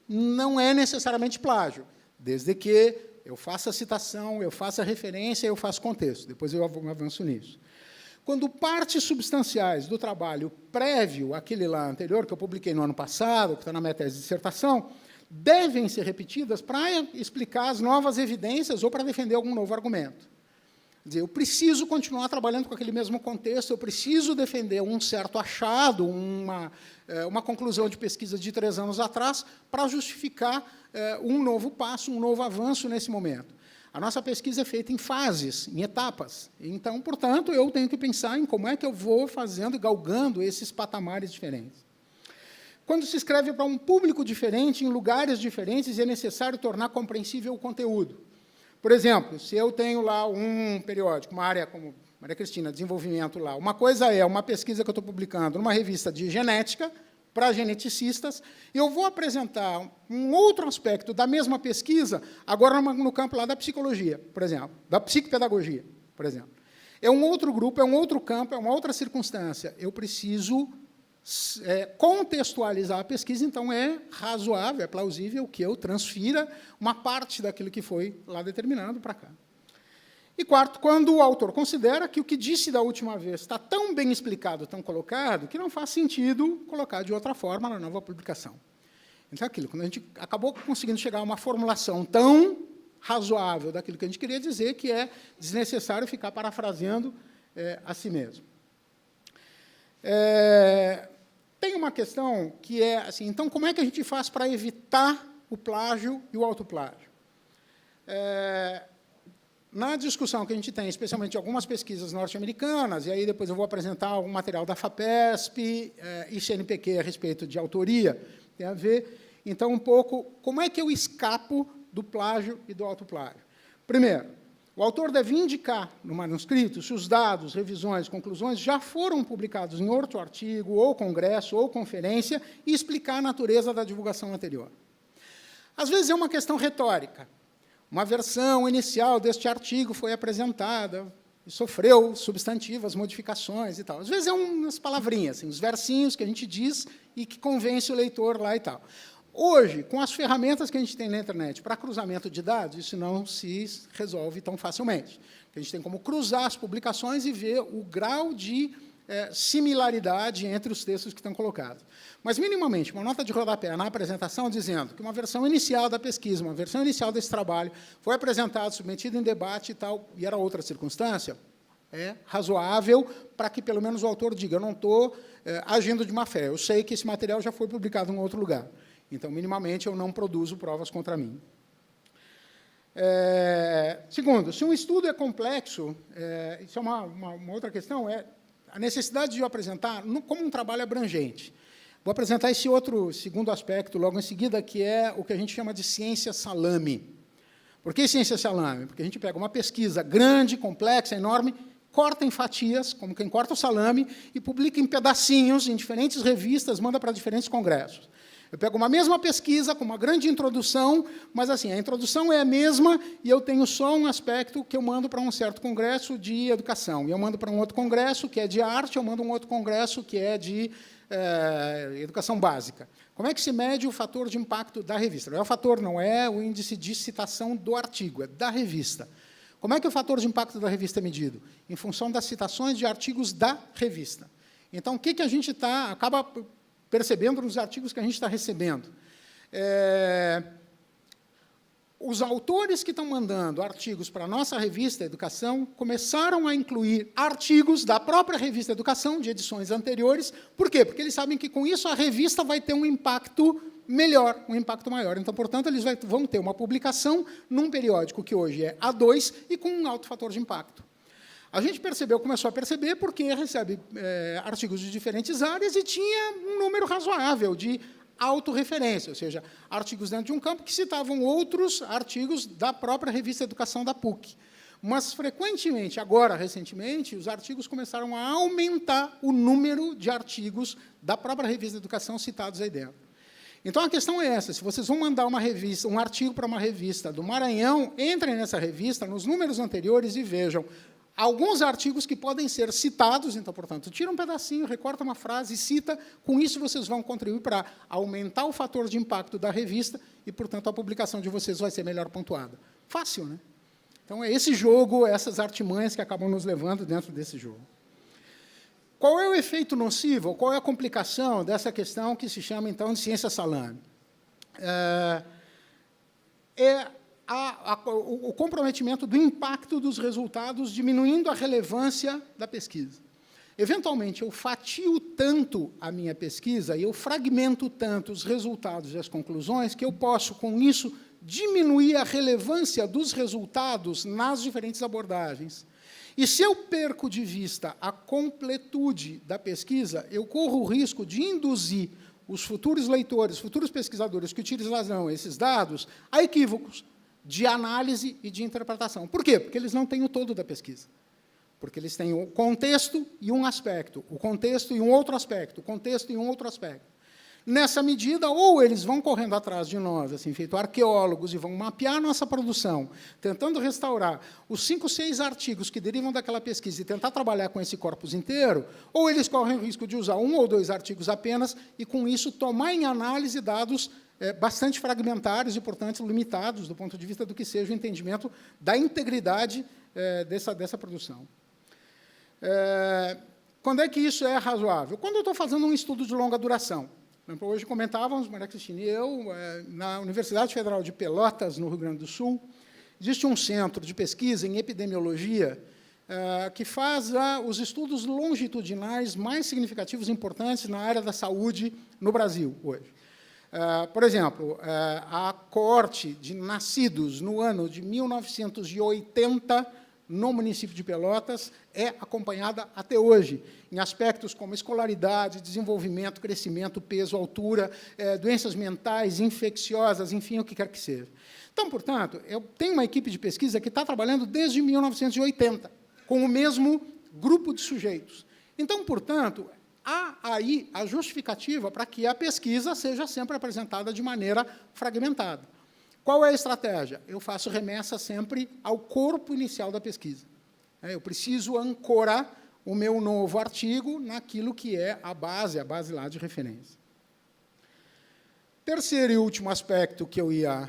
não é necessariamente plágio, desde que eu faça a citação, eu faça a referência, eu faço contexto. Depois eu avanço nisso. Quando partes substanciais do trabalho prévio àquele lá anterior, que eu publiquei no ano passado, que está na minha tese de dissertação, devem ser repetidas para explicar as novas evidências ou para defender algum novo argumento. Quer dizer, eu preciso continuar trabalhando com aquele mesmo contexto, eu preciso defender um certo achado, uma conclusão de pesquisa de 3 anos atrás, para justificar um novo passo, um novo avanço nesse momento. A nossa pesquisa é feita em fases, em etapas. Então, portanto, eu tenho que pensar em como é que eu vou fazendo e galgando esses patamares diferentes. Quando se escreve para um público diferente, em lugares diferentes, é necessário tornar compreensível o conteúdo. Por exemplo, se eu tenho lá um periódico, uma área como Maria Cristina, desenvolvimento lá, uma coisa é uma pesquisa que eu estou publicando numa revista de genética, para geneticistas, e eu vou apresentar um outro aspecto da mesma pesquisa, agora no campo lá da psicologia, por exemplo, da psicopedagogia, por exemplo. É um outro grupo, é um outro campo, é uma outra circunstância. Eu preciso contextualizar a pesquisa, então é razoável, é plausível que eu transfira uma parte daquilo que foi lá determinado para cá. E quarto, quando o autor considera que o que disse da última vez está tão bem explicado, tão colocado, que não faz sentido colocar de outra forma na nova publicação. Então, aquilo, quando a gente acabou conseguindo chegar a uma formulação tão razoável daquilo que a gente queria dizer, que é desnecessário ficar parafraseando a si mesmo. Tem uma questão que é assim, então, como é que a gente faz para evitar o plágio e o autoplágio? Na discussão que a gente tem, especialmente algumas pesquisas norte-americanas, e aí depois eu vou apresentar algum material da FAPESP e CNPq a respeito de autoria, tem a ver, então, um pouco, como é que eu escapo do plágio e do autoplágio? Primeiro, o autor deve indicar no manuscrito se os dados, revisões, conclusões já foram publicados em outro artigo, ou congresso, ou conferência, e explicar a natureza da divulgação anterior. Às vezes é uma questão retórica. Uma versão inicial deste artigo foi apresentada e sofreu substantivas modificações e tal. Às vezes é umas palavrinhas, assim, uns versinhos que a gente diz e que convence o leitor lá e tal. Hoje, com as ferramentas que a gente tem na internet para cruzamento de dados, isso não se resolve tão facilmente. A gente tem como cruzar as publicações e ver o grau de similaridade entre os textos que estão colocados. Mas, minimamente, uma nota de rodapé na apresentação dizendo que uma versão inicial da pesquisa, uma versão inicial desse trabalho, foi apresentada, submetida em debate e tal, e era outra circunstância, é razoável para que, pelo menos, o autor diga, eu não estou agindo de má fé, eu sei que esse material já foi publicado em outro lugar. Então, minimamente, eu não produzo provas contra mim. Segundo, se um estudo é complexo, isso é uma outra questão, a necessidade de eu apresentar como um trabalho abrangente. Vou apresentar esse outro segundo aspecto logo em seguida, que é o que a gente chama de ciência salame. Por que ciência salame? Porque a gente pega uma pesquisa grande, complexa, enorme, corta em fatias, como quem corta o salame, e publica em pedacinhos, em diferentes revistas, manda para diferentes congressos. Eu pego uma mesma pesquisa, com uma grande introdução, mas assim, a introdução é a mesma, e eu tenho só um aspecto que eu mando para um certo congresso de educação, e eu mando para um outro congresso que é de arte, eu mando um outro congresso que é de educação básica. Como é que se mede o fator de impacto da revista? Não é o fator, não é o índice de citação do artigo, é da revista. Como é que o fator de impacto da revista é medido? Em função das citações de artigos da revista. Então, o que a gente acaba percebendo nos artigos que a gente está recebendo? Os autores que estão mandando artigos para a nossa revista Educação começaram a incluir artigos da própria revista Educação, de edições anteriores. Por quê? Porque eles sabem que, com isso, a revista vai ter um impacto melhor, um impacto maior. Então, portanto, eles vão ter uma publicação num periódico que hoje é A2 e com um alto fator de impacto. A gente começou a perceber, porque recebe artigos de diferentes áreas e tinha um número razoável de autorreferência, ou seja, artigos dentro de um campo que citavam outros artigos da própria revista Educação da PUC. Mas, frequentemente, agora, recentemente, os artigos começaram a aumentar o número de artigos da própria revista Educação citados aí dentro. Então, a questão é essa: se vocês vão mandar um artigo para uma revista do Maranhão, entrem nessa revista, nos números anteriores, e vejam alguns artigos que podem ser citados. Então, portanto, tira um pedacinho, recorta uma frase e cita. Com isso, vocês vão contribuir para aumentar o fator de impacto da revista e, portanto, a publicação de vocês vai ser melhor pontuada. Fácil, né? Então, é esse jogo, essas artimanhas que acabam nos levando dentro desse jogo. Qual é o efeito nocivo, qual é a complicação dessa questão que se chama, então, de ciência salame? O comprometimento do impacto dos resultados, diminuindo a relevância da pesquisa. Eventualmente, eu fatio tanto a minha pesquisa e eu fragmento tanto os resultados e as conclusões que eu posso, com isso, diminuir a relevância dos resultados nas diferentes abordagens. E, se eu perco de vista a completude da pesquisa, eu corro o risco de induzir os futuros leitores, futuros pesquisadores que utilizarão esses dados a equívocos de análise e de interpretação. Por quê? Porque eles não têm o todo da pesquisa. Porque eles têm o contexto e um aspecto, o contexto e um outro aspecto, o contexto e um outro aspecto. Nessa medida, ou eles vão correndo atrás de nós, assim, feito arqueólogos, e vão mapear nossa produção, tentando restaurar os 5, 6 artigos que derivam daquela pesquisa e tentar trabalhar com esse corpus inteiro, ou eles correm o risco de usar 1 ou 2 artigos apenas e, com isso, tomar em análise dados bastante fragmentários e, portanto, limitados do ponto de vista do que seja o entendimento da integridade dessa produção. Quando é que isso é razoável? Quando eu estou fazendo um estudo de longa duração. Hoje comentávamos, Maria Cristina e eu, na Universidade Federal de Pelotas, no Rio Grande do Sul, existe um centro de pesquisa em epidemiologia que faz os estudos longitudinais mais significativos e importantes na área da saúde no Brasil, hoje. Por exemplo, a coorte de nascidos no ano de 1980, no município de Pelotas, é acompanhada até hoje, em aspectos como escolaridade, desenvolvimento, crescimento, peso, altura, doenças mentais, infecciosas, enfim, o que quer que seja. Então, portanto, eu tenho uma equipe de pesquisa que está trabalhando desde 1980, com o mesmo grupo de sujeitos. Então, portanto, há aí a justificativa para que a pesquisa seja sempre apresentada de maneira fragmentada. Qual é a estratégia? Eu faço remessa sempre ao corpo inicial da pesquisa. Eu preciso ancorar o meu novo artigo naquilo que é a base lá de referência. Terceiro e último aspecto que eu ia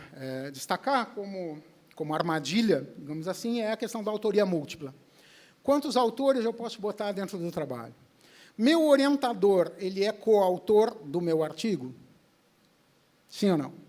destacar como armadilha, digamos assim, é a questão da autoria múltipla. Quantos autores eu posso botar dentro do trabalho? Meu orientador, ele é coautor do meu artigo? Sim ou não?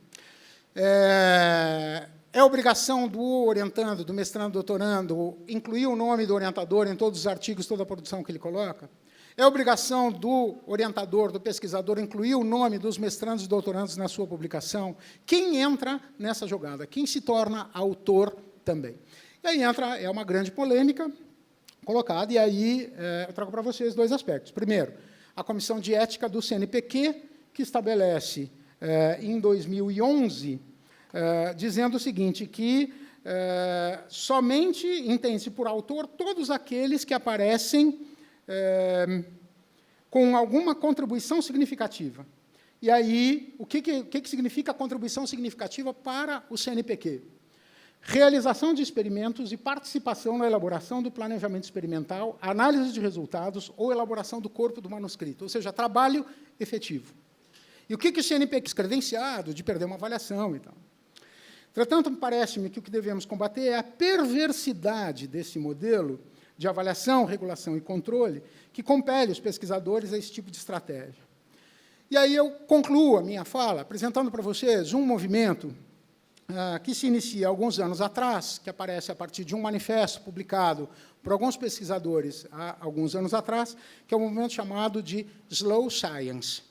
É obrigação do orientando, do mestrando, doutorando, incluir o nome do orientador em todos os artigos, toda a produção que ele coloca? É obrigação do orientador, do pesquisador, incluir o nome dos mestrandos e doutorandos na sua publicação? Quem entra nessa jogada? Quem se torna autor também? E aí entra, uma grande polêmica colocada, e aí eu trago para vocês 2 aspectos. Primeiro, a Comissão de Ética do CNPq, que estabelece, em 2011, dizendo o seguinte, que somente entende-se por autor todos aqueles que aparecem com alguma contribuição significativa. E aí, o que significa contribuição significativa para o CNPq? Realização de experimentos e participação na elaboração do planejamento experimental, análise de resultados ou elaboração do corpo do manuscrito, ou seja, trabalho efetivo. E o que o CNPq é credenciado de perder uma avaliação e tal. Entretanto, parece-me que o que devemos combater é a perversidade desse modelo de avaliação, regulação e controle que compele os pesquisadores a esse tipo de estratégia. E aí eu concluo a minha fala apresentando para vocês um movimento que se inicia alguns anos atrás, que aparece a partir de um manifesto publicado por alguns pesquisadores há alguns anos atrás, que é um movimento chamado de Slow Science.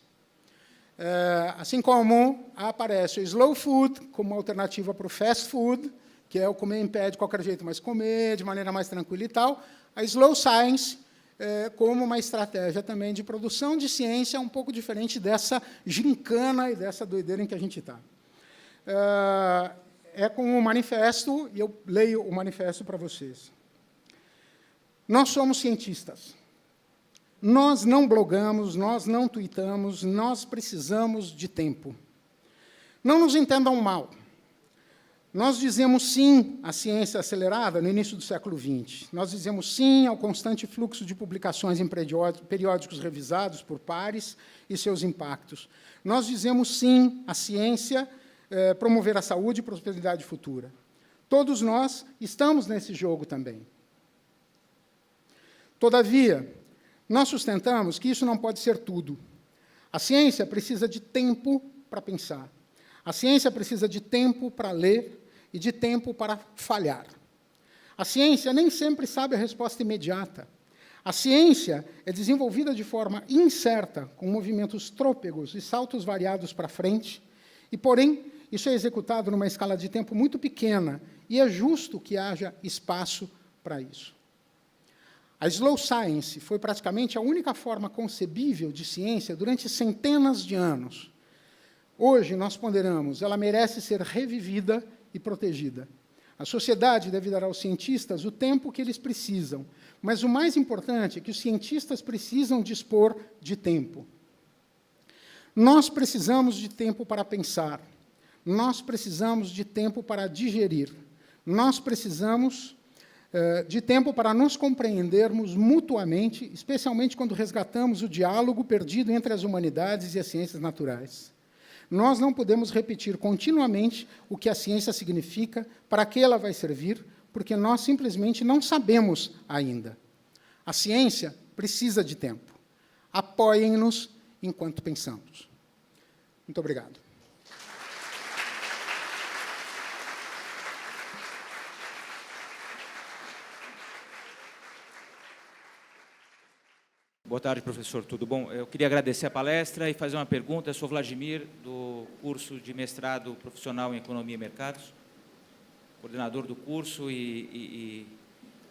Assim como aparece o Slow Food como alternativa para o Fast Food, que é o comer em pé de qualquer jeito, mas comer de maneira mais tranquila e tal, a Slow Science como uma estratégia também de produção de ciência um pouco diferente dessa gincana e dessa doideira em que a gente está. É com um manifesto, e eu leio o manifesto para vocês. Nós somos cientistas. Nós não blogamos, nós não tuitamos, nós precisamos de tempo. Não nos entendam mal. Nós dizemos sim à ciência acelerada no início do século XX. Nós dizemos sim ao constante fluxo de publicações em periódicos revisados por pares e seus impactos. Nós dizemos sim à ciência promover a saúde e prosperidade futura. Todos nós estamos nesse jogo também. Todavia, nós sustentamos que isso não pode ser tudo. A ciência precisa de tempo para pensar. A ciência precisa de tempo para ler e de tempo para falhar. A ciência nem sempre sabe a resposta imediata. A ciência é desenvolvida de forma incerta, com movimentos trôpegos e saltos variados para frente, e, porém, isso é executado numa escala de tempo muito pequena, e é justo que haja espaço para isso. A Slow Science foi praticamente a única forma concebível de ciência durante centenas de anos. Hoje, nós ponderamos, ela merece ser revivida e protegida. A sociedade deve dar aos cientistas o tempo que eles precisam, mas o mais importante é que os cientistas precisam dispor de tempo. Nós precisamos de tempo para pensar. Nós precisamos de tempo para digerir. Nós precisamos de tempo para nos compreendermos mutuamente, especialmente quando resgatamos o diálogo perdido entre as humanidades e as ciências naturais. Nós não podemos repetir continuamente o que a ciência significa, para que ela vai servir, porque nós simplesmente não sabemos ainda. A ciência precisa de tempo. Apoiem-nos enquanto pensamos. Muito obrigado. Boa tarde, professor. Tudo bom? Eu queria agradecer a palestra e fazer uma pergunta. Eu sou Vladimir, do curso de mestrado profissional em Economia e Mercados, coordenador do curso e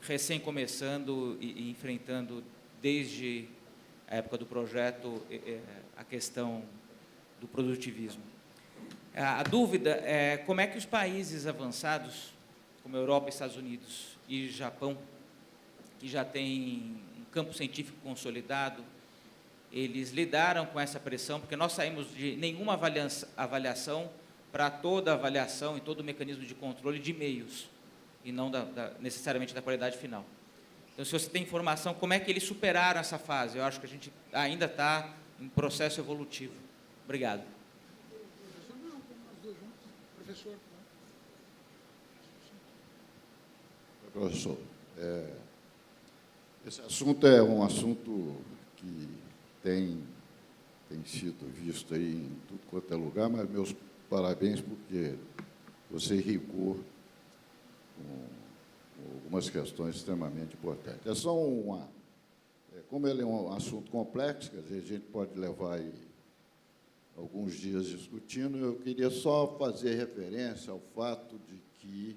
recém começando e enfrentando, desde a época do projeto, a questão do produtivismo. A dúvida é como é que os países avançados, como a Europa, Estados Unidos e Japão, que já têm campo científico consolidado, eles lidaram com essa pressão, porque nós saímos de nenhuma avaliação para toda avaliação e todo o mecanismo de controle de meios, e não necessariamente da qualidade final. Então, se você tem informação, como é que eles superaram essa fase? Eu acho que a gente ainda está em processo evolutivo. Obrigado. Professor, esse assunto é um assunto que tem sido visto aí em tudo quanto é lugar, mas meus parabéns, porque você irrigou com algumas questões extremamente importantes. É só como ele é um assunto complexo, quer dizer, a gente pode levar aí alguns dias discutindo, eu queria só fazer referência ao fato de que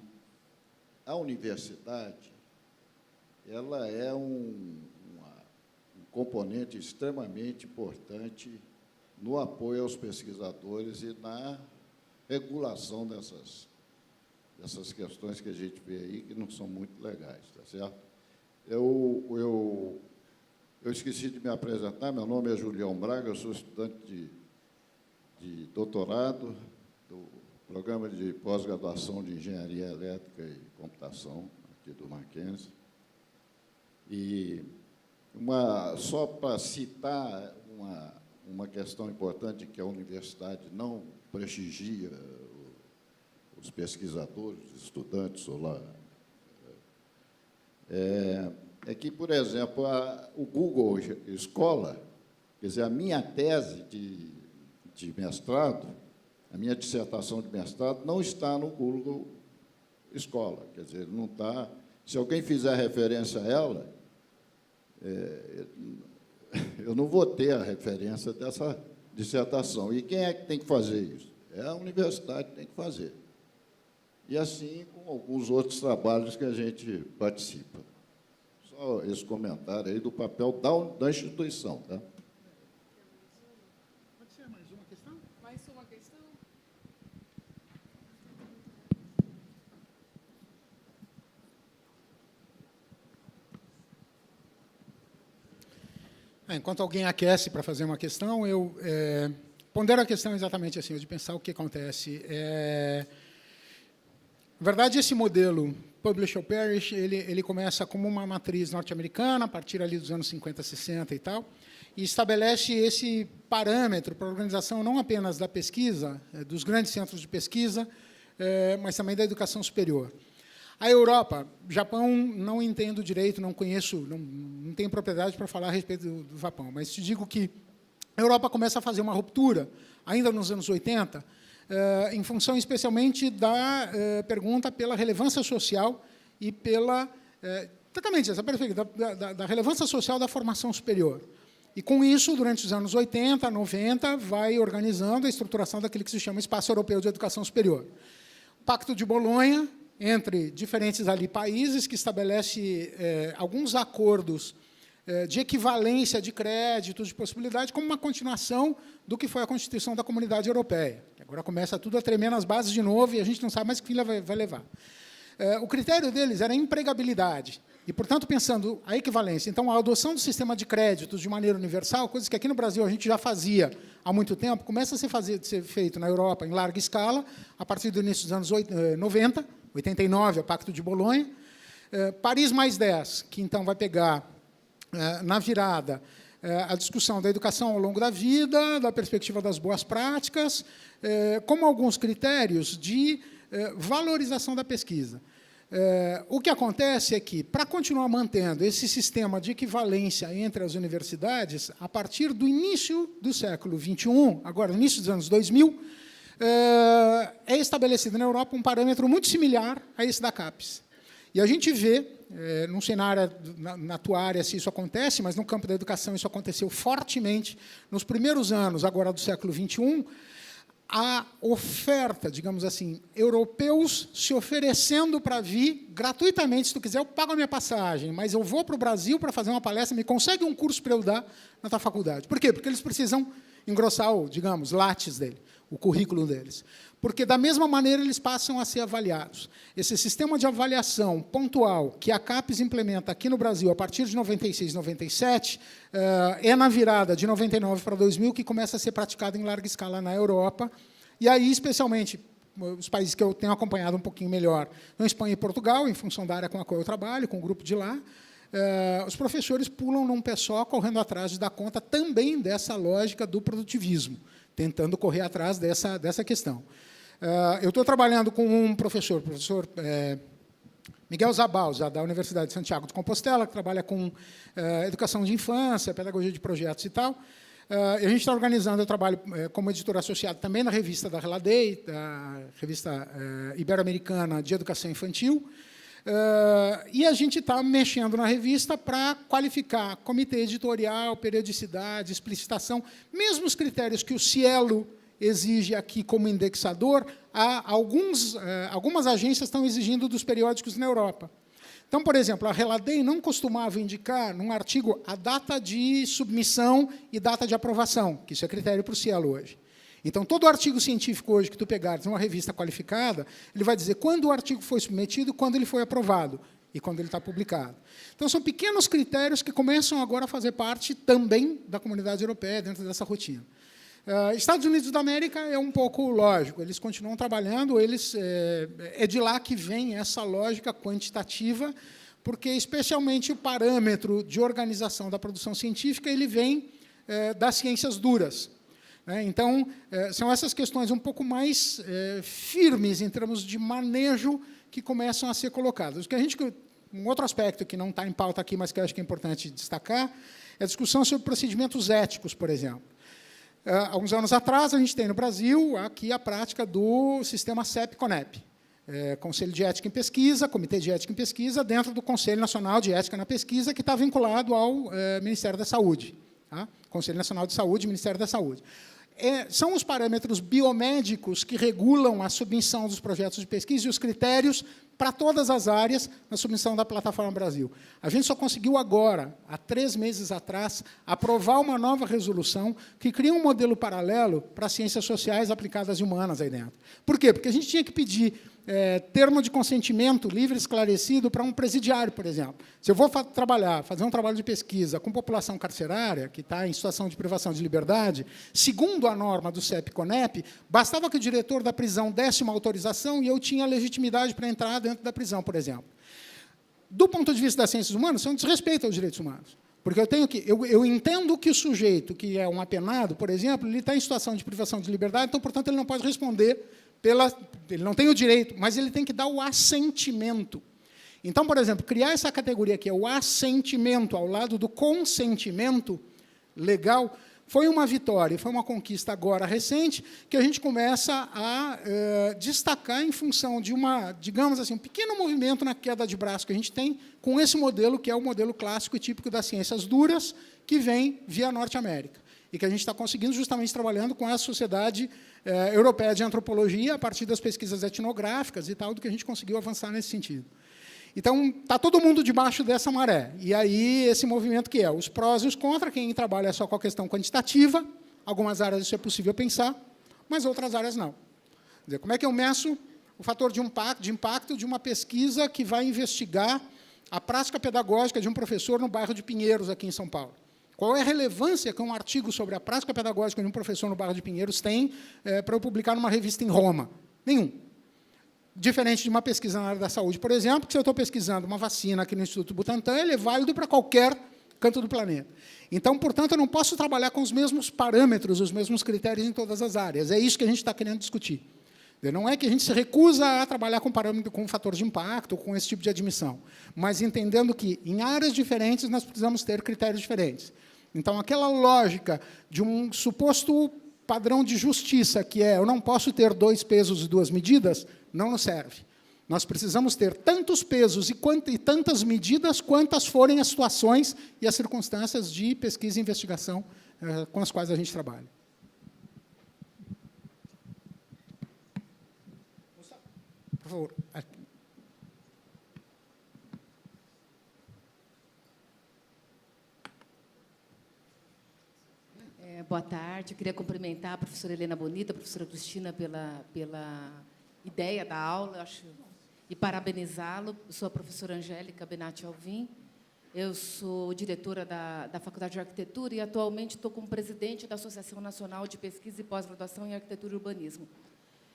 a universidade ela é um componente extremamente importante no apoio aos pesquisadores e na regulação dessas questões que a gente vê aí, que não são muito legais, tá certo? Eu esqueci de me apresentar, meu nome é Julião Braga, eu sou estudante de doutorado do Programa de Pós-Graduação de Engenharia Elétrica e Computação, aqui do Mackenzie. E só para citar uma questão importante que a universidade não prestigia os pesquisadores, os estudantes, ou lá, é que, por exemplo, o Google Escola, quer dizer, a minha tese de mestrado, a minha dissertação de mestrado, não está no Google Escola, quer dizer, não está. Se alguém fizer referência a ela, eu não vou ter a referência dessa dissertação. E quem é que tem que fazer isso? É a universidade que tem que fazer. E assim com alguns outros trabalhos que a gente participa. Só esse comentário aí do papel da instituição. Tá? Pode ser mais uma questão? Mais uma questão? Enquanto alguém aquece para fazer uma questão, eu pondero a questão exatamente assim, de pensar o que acontece. Na verdade, esse modelo Publish or Perish, ele começa como uma matriz norte-americana, a partir ali dos anos 50, 60 e tal, e estabelece esse parâmetro para a organização não apenas da pesquisa, dos grandes centros de pesquisa, mas também da educação superior. A Europa, Japão, não entendo direito, não conheço, não tenho propriedade para falar a respeito do Japão, mas te digo que a Europa começa a fazer uma ruptura, ainda nos anos 80, em função especialmente da pergunta pela relevância social e pela, exatamente, essa perspectiva, da relevância social da formação superior. E, com isso, durante os anos 80, 90, vai organizando a estruturação daquele que se chama Espaço Europeu de Educação Superior. O Pacto de Bolonha, entre diferentes ali países, que estabelece alguns acordos de equivalência de créditos, de possibilidade, como uma continuação do que foi a Constituição da Comunidade Europeia. Agora começa tudo a tremer nas bases de novo e a gente não sabe mais que fim vai levar. O critério deles era a empregabilidade. E, portanto, pensando a equivalência. Então, a adoção do sistema de créditos de maneira universal, coisas que aqui no Brasil a gente já fazia há muito tempo, começa a ser feito na Europa em larga escala, a partir do início dos anos 90, 89, o Pacto de Bolonha. Paris mais 10, que então vai pegar na virada a discussão da educação ao longo da vida, da perspectiva das boas práticas, como alguns critérios de valorização da pesquisa. O que acontece é que, para continuar mantendo esse sistema de equivalência entre as universidades, a partir do início do século XXI, agora, no início dos anos 2000, é estabelecido na Europa um parâmetro muito similar a esse da CAPES. E a gente vê, não sei na tua área se isso acontece, mas no campo da educação isso aconteceu fortemente nos primeiros anos, agora do século XXI, a oferta, digamos assim, europeus se oferecendo para vir gratuitamente. Se tu quiser, eu pago a minha passagem, mas eu vou para o Brasil para fazer uma palestra, me consegue um curso para eu dar na tua faculdade. Por quê? Porque eles precisam engrossar o, digamos, látis dele, o currículo deles. Porque, da mesma maneira, eles passam a ser avaliados. Esse sistema de avaliação pontual que a CAPES implementa aqui no Brasil a partir de 96, 97, é na virada de 99 para 2000 que começa a ser praticado em larga escala na Europa. E aí, especialmente, os países que eu tenho acompanhado um pouquinho melhor, na Espanha e Portugal, em função da área com a qual eu trabalho, com o grupo de lá, os professores pulam num pé só, correndo atrás de dar conta também dessa lógica do produtivismo, tentando correr atrás dessa questão. Eu estou trabalhando com um professor Miguel Zabalza, da Universidade de Santiago de Compostela, que trabalha com educação de infância, pedagogia de projetos e tal. A gente está organizando, eu trabalho como editor associado também na revista da Reladei, da revista ibero-americana de educação infantil, e a gente está mexendo na revista para qualificar comitê editorial, periodicidade, explicitação, mesmo os critérios que o Cielo exige aqui como indexador, algumas agências estão exigindo dos periódicos na Europa. Então, por exemplo, a Reladei não costumava indicar, num artigo, a data de submissão e data de aprovação, que isso é critério para o Cielo hoje. Então, todo artigo científico hoje que tu pegares em uma revista qualificada, ele vai dizer quando o artigo foi submetido, quando ele foi aprovado e quando ele está publicado. Então, são pequenos critérios que começam agora a fazer parte também da comunidade europeia, dentro dessa rotina. Estados Unidos da América é um pouco lógico, eles continuam trabalhando, é de lá que vem essa lógica quantitativa, porque, especialmente, o parâmetro de organização da produção científica ele vem das ciências duras. Então, são essas questões um pouco mais firmes em termos de manejo que começam a ser colocadas. Um outro aspecto que não está em pauta aqui, mas que eu acho que é importante destacar, é a discussão sobre procedimentos éticos, por exemplo. Alguns anos atrás, a gente tem no Brasil aqui a prática do sistema CEP-CONEP, Conselho de Ética em Pesquisa, Comitê de Ética em Pesquisa, dentro do Conselho Nacional de Ética na Pesquisa, que está vinculado ao Ministério da Saúde. Tá? Conselho Nacional de Saúde, Ministério da Saúde. São os parâmetros biomédicos que regulam a submissão dos projetos de pesquisa e os critérios para todas as áreas na submissão da Plataforma Brasil. A gente só conseguiu agora, há 3 meses atrás, aprovar uma nova resolução que cria um modelo paralelo para as ciências sociais aplicadas e humanas aí dentro. Por quê? Porque a gente tinha que pedir termo de consentimento livre e esclarecido para um presidiário, por exemplo. Se eu vou fazer um trabalho de pesquisa com população carcerária, que está em situação de privação de liberdade, segundo a norma do CEP-CONEP, bastava que o diretor da prisão desse uma autorização e eu tinha legitimidade para entrar dentro da prisão, por exemplo. Do ponto de vista das ciências humanas, isso é um desrespeito aos direitos humanos. Porque eu entendo que o sujeito que é um apenado, por exemplo, ele está em situação de privação de liberdade, então, portanto, ele não pode responder ele não tem o direito, mas ele tem que dar o assentimento. Então, por exemplo, criar essa categoria que é o assentimento ao lado do consentimento legal foi uma vitória, foi uma conquista agora recente, que a gente começa a destacar em função de digamos assim, um pequeno movimento na queda de braço que a gente tem com esse modelo, que é o modelo clássico e típico das ciências duras, que vem via Norte América, e que a gente está conseguindo justamente trabalhando com a Sociedade Europeia de Antropologia, a partir das pesquisas etnográficas e tal, do que a gente conseguiu avançar nesse sentido. Então, está todo mundo debaixo dessa maré. E aí, esse movimento que é os prós e os contras, quem trabalha só com a questão quantitativa, algumas áreas isso é possível pensar, mas outras áreas não. Quer dizer, como é que eu meço o fator de impacto de uma pesquisa que vai investigar a prática pedagógica de um professor no bairro de Pinheiros, aqui em São Paulo? Qual é a relevância que um artigo sobre a prática pedagógica de um professor no bairro de Pinheiros tem para eu publicar numa revista em Roma? Nenhum. Diferente de uma pesquisa na área da saúde, por exemplo, que se eu estou pesquisando uma vacina aqui no Instituto Butantan, ele é válido para qualquer canto do planeta. Então, portanto, eu não posso trabalhar com os mesmos parâmetros, os mesmos critérios em todas as áreas. É isso que a gente está querendo discutir. Não é que a gente se recusa a trabalhar com parâmetro, com fator de impacto, com esse tipo de admissão, mas entendendo que, em áreas diferentes, nós precisamos ter critérios diferentes. Então, aquela lógica de um suposto padrão de justiça, que é eu não posso ter 2 pesos e 2 medidas, não nos serve. Nós precisamos ter tantos pesos e tantas medidas quantas forem as situações e as circunstâncias de pesquisa e investigação com as quais a gente trabalha. Por favor. Boa tarde. Eu queria cumprimentar a professora Helena Bonita, a professora Cristina, pela ideia da aula, acho, e parabenizá-lo. Eu sou a professora Angélica Benatti Alvim. Eu sou diretora da Faculdade de Arquitetura e, atualmente, estou como presidente da Associação Nacional de Pesquisa e Pós-Graduação em Arquitetura e Urbanismo.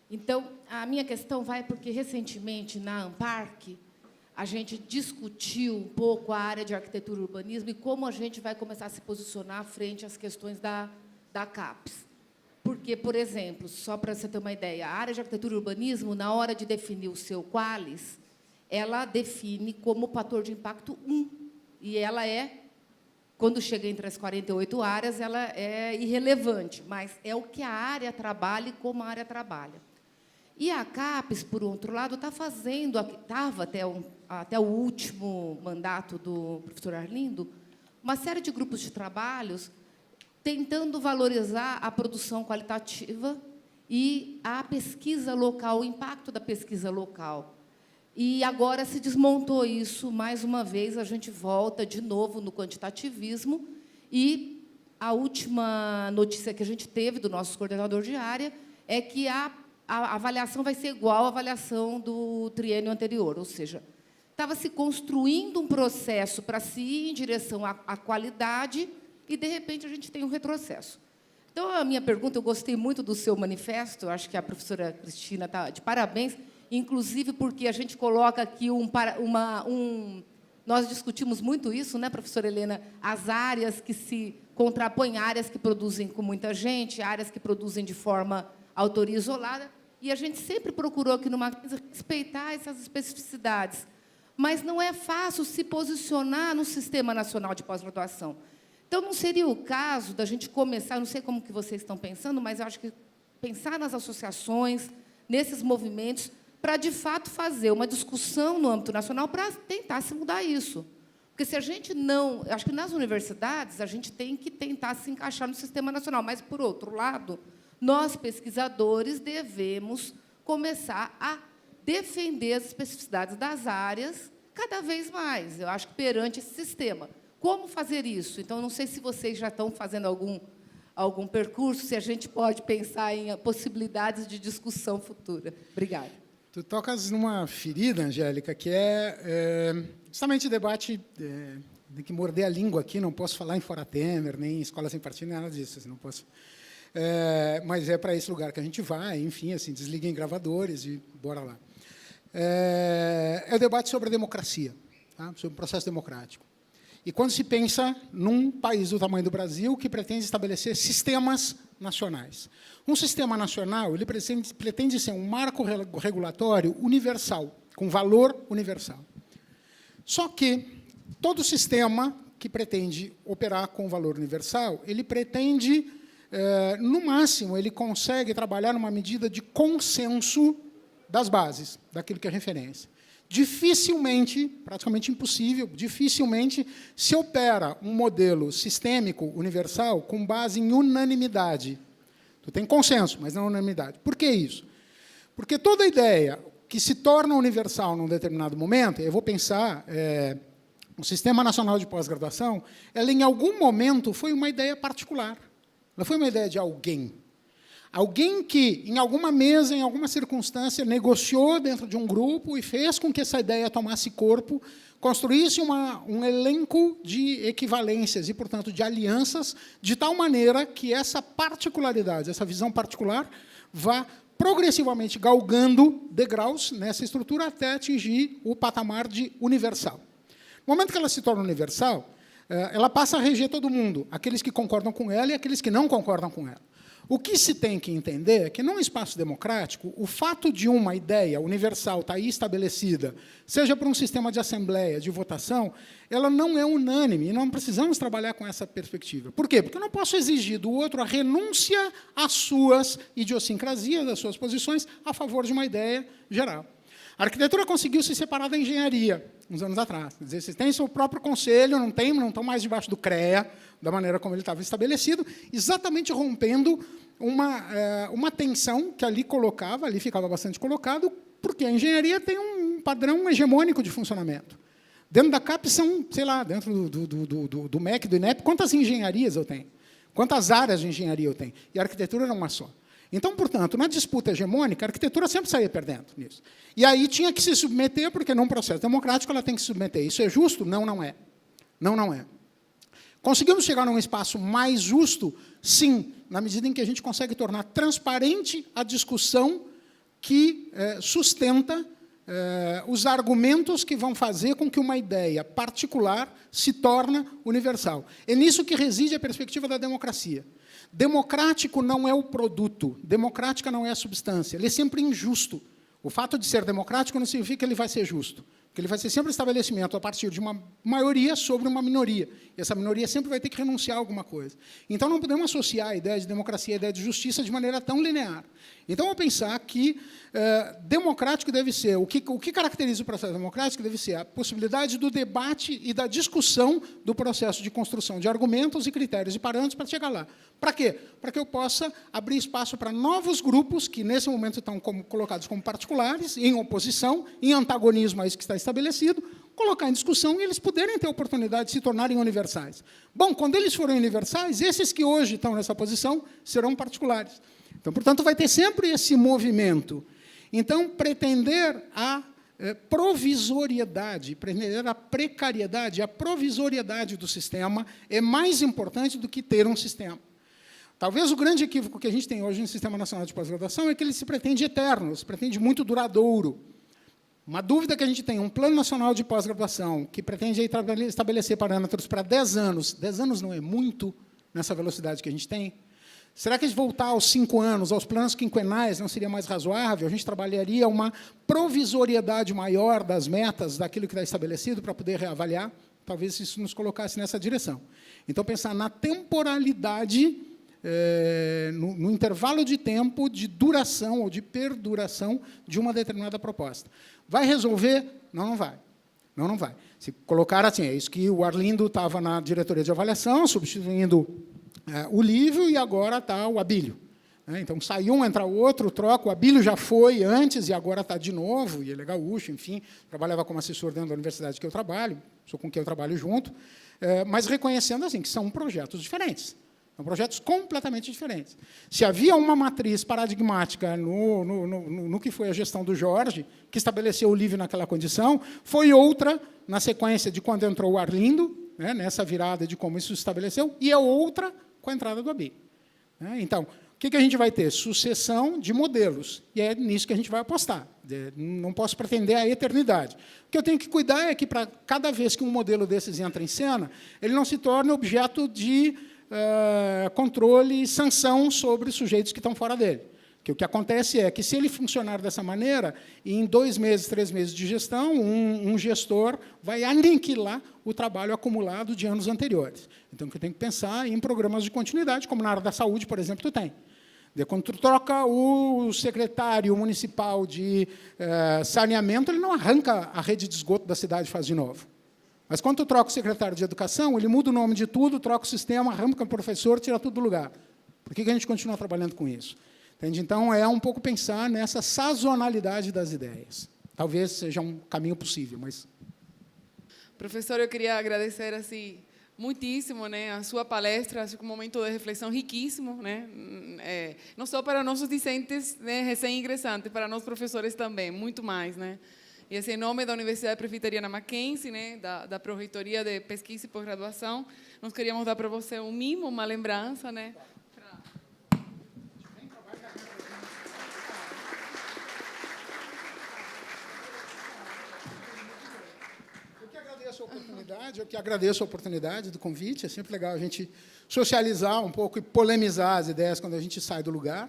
Então, a minha questão vai porque, recentemente, na ANPARC, a gente discutiu um pouco a área de arquitetura e urbanismo e como a gente vai começar a se posicionar frente às questões da CAPES. Porque, por exemplo, só para você ter uma ideia, a área de arquitetura e urbanismo, na hora de definir o seu QALYS, ela define como fator de impacto 1. E ela quando chega entre as 48 áreas, ela é irrelevante, mas é o que a área trabalha e como a área trabalha. E a CAPES, por outro lado, estava até o último mandato do professor Arlindo, uma série de grupos de trabalhos tentando valorizar a produção qualitativa e a pesquisa local, o impacto da pesquisa local. E agora se desmontou isso, mais uma vez, a gente volta de novo no quantitativismo e a última notícia que a gente teve do nosso coordenador de área é que a avaliação vai ser igual à avaliação do triênio anterior, ou seja, estava se construindo um processo para se ir em direção à qualidade e, de repente, a gente tem um retrocesso. Então, a minha pergunta, eu gostei muito do seu manifesto, eu acho que a professora Cristina está de parabéns, inclusive porque a gente coloca aqui nós discutimos muito isso, né, professora Helena, as áreas que se contrapõem, áreas que produzem com muita gente, áreas que produzem de forma autoria isolada, e a gente sempre procurou aqui no Mackenzie respeitar essas especificidades. Mas não é fácil se posicionar no Sistema Nacional de Pós-Graduação. Então, não seria o caso da gente começar, não sei como que vocês estão pensando, mas eu acho que pensar nas associações, nesses movimentos, para, de fato, fazer uma discussão no âmbito nacional para tentar se mudar isso. Porque se a gente não... Acho que nas universidades a gente tem que tentar se encaixar no Sistema Nacional, mas, por outro lado, nós, pesquisadores, devemos começar a defender as especificidades das áreas cada vez mais. Eu acho que perante esse sistema. Como fazer isso? Então, não sei se vocês já estão fazendo algum percurso, se a gente pode pensar em possibilidades de discussão futura. Obrigada. Tu tocas numa ferida, Angélica, que é justamente o debate de que morder a língua aqui, não posso falar em Fora Temer, nem em Escola Sem Partido, nada disso, assim, não posso. Mas é para esse lugar que a gente vai, enfim, assim, desliguem gravadores e bora lá. É o debate sobre a democracia, tá? Sobre o processo democrático. E quando se pensa num país do tamanho do Brasil que pretende estabelecer sistemas nacionais. Um sistema nacional ele pretende ser um marco regulatório universal, com valor universal. Só que todo sistema que pretende operar com valor universal, ele pretende, no máximo, ele consegue trabalhar numa medida de consenso das bases, daquilo que é referência. Dificilmente, praticamente impossível, dificilmente se opera um modelo sistêmico universal com base em unanimidade. Tu tem consenso, mas não unanimidade. Por que isso? Porque toda ideia que se torna universal num determinado momento, eu vou pensar, o Sistema Nacional de Pós-Graduação, ela em algum momento foi uma ideia particular. Ela foi uma ideia de alguém. Alguém que, em alguma mesa, em alguma circunstância, negociou dentro de um grupo e fez com que essa ideia tomasse corpo, construísse um elenco de equivalências e, portanto, de alianças, de tal maneira que essa particularidade, essa visão particular, vá progressivamente galgando degraus nessa estrutura até atingir o patamar de universal. No momento que ela se torna universal, ela passa a reger todo mundo, aqueles que concordam com ela e aqueles que não concordam com ela. O que se tem que entender é que, num espaço democrático, o fato de uma ideia universal estar aí estabelecida, seja por um sistema de assembleia, de votação, ela não é unânime, e não precisamos trabalhar com essa perspectiva. Por quê? Porque eu não posso exigir do outro a renúncia às suas idiosincrasias, às suas posições, a favor de uma ideia geral. A arquitetura conseguiu se separar da engenharia, uns anos atrás. Quer dizer, vocês têm seu próprio conselho, não estão mais debaixo do CREA, da maneira como ele estava estabelecido, exatamente rompendo uma tensão que ali ficava bastante colocado, porque a engenharia tem um padrão hegemônico de funcionamento. Dentro da CAP são, sei lá, dentro do MEC, do INEP, quantas engenharias eu tenho? Quantas áreas de engenharia eu tenho? E a arquitetura era uma só. Então, portanto, na disputa hegemônica, a arquitetura sempre saía perdendo nisso. E aí tinha que se submeter, porque num processo democrático ela tem que se submeter. Isso é justo? Não, não é. Não, não é. Conseguimos chegar num espaço mais justo? Sim, na medida em que a gente consegue tornar transparente a discussão que sustenta os argumentos que vão fazer com que uma ideia particular se torne universal. É nisso que reside a perspectiva da democracia. Democrático não é o produto, democrática não é a substância, ele é sempre injusto. O fato de ser democrático não significa que ele vai ser justo, porque ele vai ser sempre um estabelecimento a partir de uma maioria sobre uma minoria. E essa minoria sempre vai ter que renunciar a alguma coisa. Então, não podemos associar a ideia de democracia à ideia de justiça de maneira tão linear. Então, eu vou pensar que democrático deve ser, o que caracteriza o processo democrático deve ser a possibilidade do debate e da discussão do processo de construção de argumentos e critérios e parâmetros para chegar lá. Para quê? Para que eu possa abrir espaço para novos grupos que, nesse momento, estão colocados como particulares, em oposição, em antagonismo a isso que está estabelecido, colocar em discussão e eles poderem ter a oportunidade de se tornarem universais. Bom, quando eles forem universais, esses que hoje estão nessa posição serão particulares. Então, portanto, vai ter sempre esse movimento. Então, pretender a provisoriedade, pretender a precariedade, a provisoriedade do sistema é mais importante do que ter um sistema. Talvez o grande equívoco que a gente tem hoje no Sistema Nacional de Pós-Graduação é que ele se pretende eterno, se pretende muito duradouro. Uma dúvida que a gente tem, um Plano Nacional de Pós-Graduação que pretende estabelecer parâmetros para 10 anos. 10 anos não é muito nessa velocidade que a gente tem? Será que a gente voltar aos 5 anos, aos planos quinquenais, não seria mais razoável? A gente trabalharia uma provisoriedade maior das metas, daquilo que está estabelecido, para poder reavaliar? Talvez isso nos colocasse nessa direção. Então, pensar na temporalidade, no intervalo de tempo de duração ou de perduração de uma determinada proposta. Vai resolver? Não, não vai. Não, não vai. Se colocar assim, é isso que o Arlindo estava na diretoria de avaliação, substituindo o Lívio, e agora está o Abílio. Então, sai um, entra o outro, troca. O Abílio já foi antes e agora está de novo, e ele é gaúcho, enfim, trabalhava como assessor dentro da universidade que eu trabalho, sou com quem eu trabalho junto, mas reconhecendo assim, que são projetos diferentes. São projetos completamente diferentes. Se havia uma matriz paradigmática no que foi a gestão do Jorge, que estabeleceu o Lívio naquela condição, foi outra na sequência de quando entrou o Arlindo, nessa virada de como isso se estabeleceu, e é outra com a entrada do Abílio. Então, o que a gente vai ter? Sucessão de modelos, e é nisso que a gente vai apostar. Não posso pretender a eternidade. O que eu tenho que cuidar é que, para cada vez que um modelo desses entra em cena, ele não se torne objeto de controle e sanção sobre os sujeitos que estão fora dele. Que o que acontece é que, se ele funcionar dessa maneira, em 2 meses, 3 meses de gestão, um gestor vai aniquilar o trabalho acumulado de anos anteriores. Então, o que eu tenho que pensar em programas de continuidade, como na área da saúde, por exemplo, tu tem. Quando tu troca o secretário municipal de saneamento, ele não arranca a rede de esgoto da cidade e faz de novo. Mas, quando tu troca o secretário de educação, ele muda o nome de tudo, troca o sistema, arranca o professor, tira tudo do lugar. Por que a gente continua trabalhando com isso? Entende? Então, é um pouco pensar nessa sazonalidade das ideias. Talvez seja um caminho possível, mas... Professor, eu queria agradecer assim, muitíssimo, a sua palestra, acho que um momento de reflexão riquíssimo, não só para nossos discentes, recém-ingressantes, para nós professores também, muito mais, E assim, em nome da Universidade Presbiteriana Mackenzie, da Pró-Reitoria de Pesquisa e Pós-Graduação, nós queríamos dar para você um mimo, uma lembrança, Eu que agradeço a oportunidade do convite. É sempre legal a gente socializar um pouco e polemizar as ideias quando a gente sai do lugar.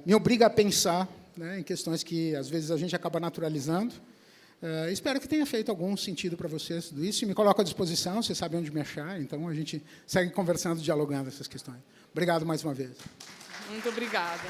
Me obriga a pensar em questões que, às vezes, a gente acaba naturalizando. Espero que tenha feito algum sentido para vocês tudo isso. E me coloco à disposição, vocês sabem onde me achar. Então, a gente segue conversando, dialogando essas questões. Obrigado mais uma vez. Muito obrigada.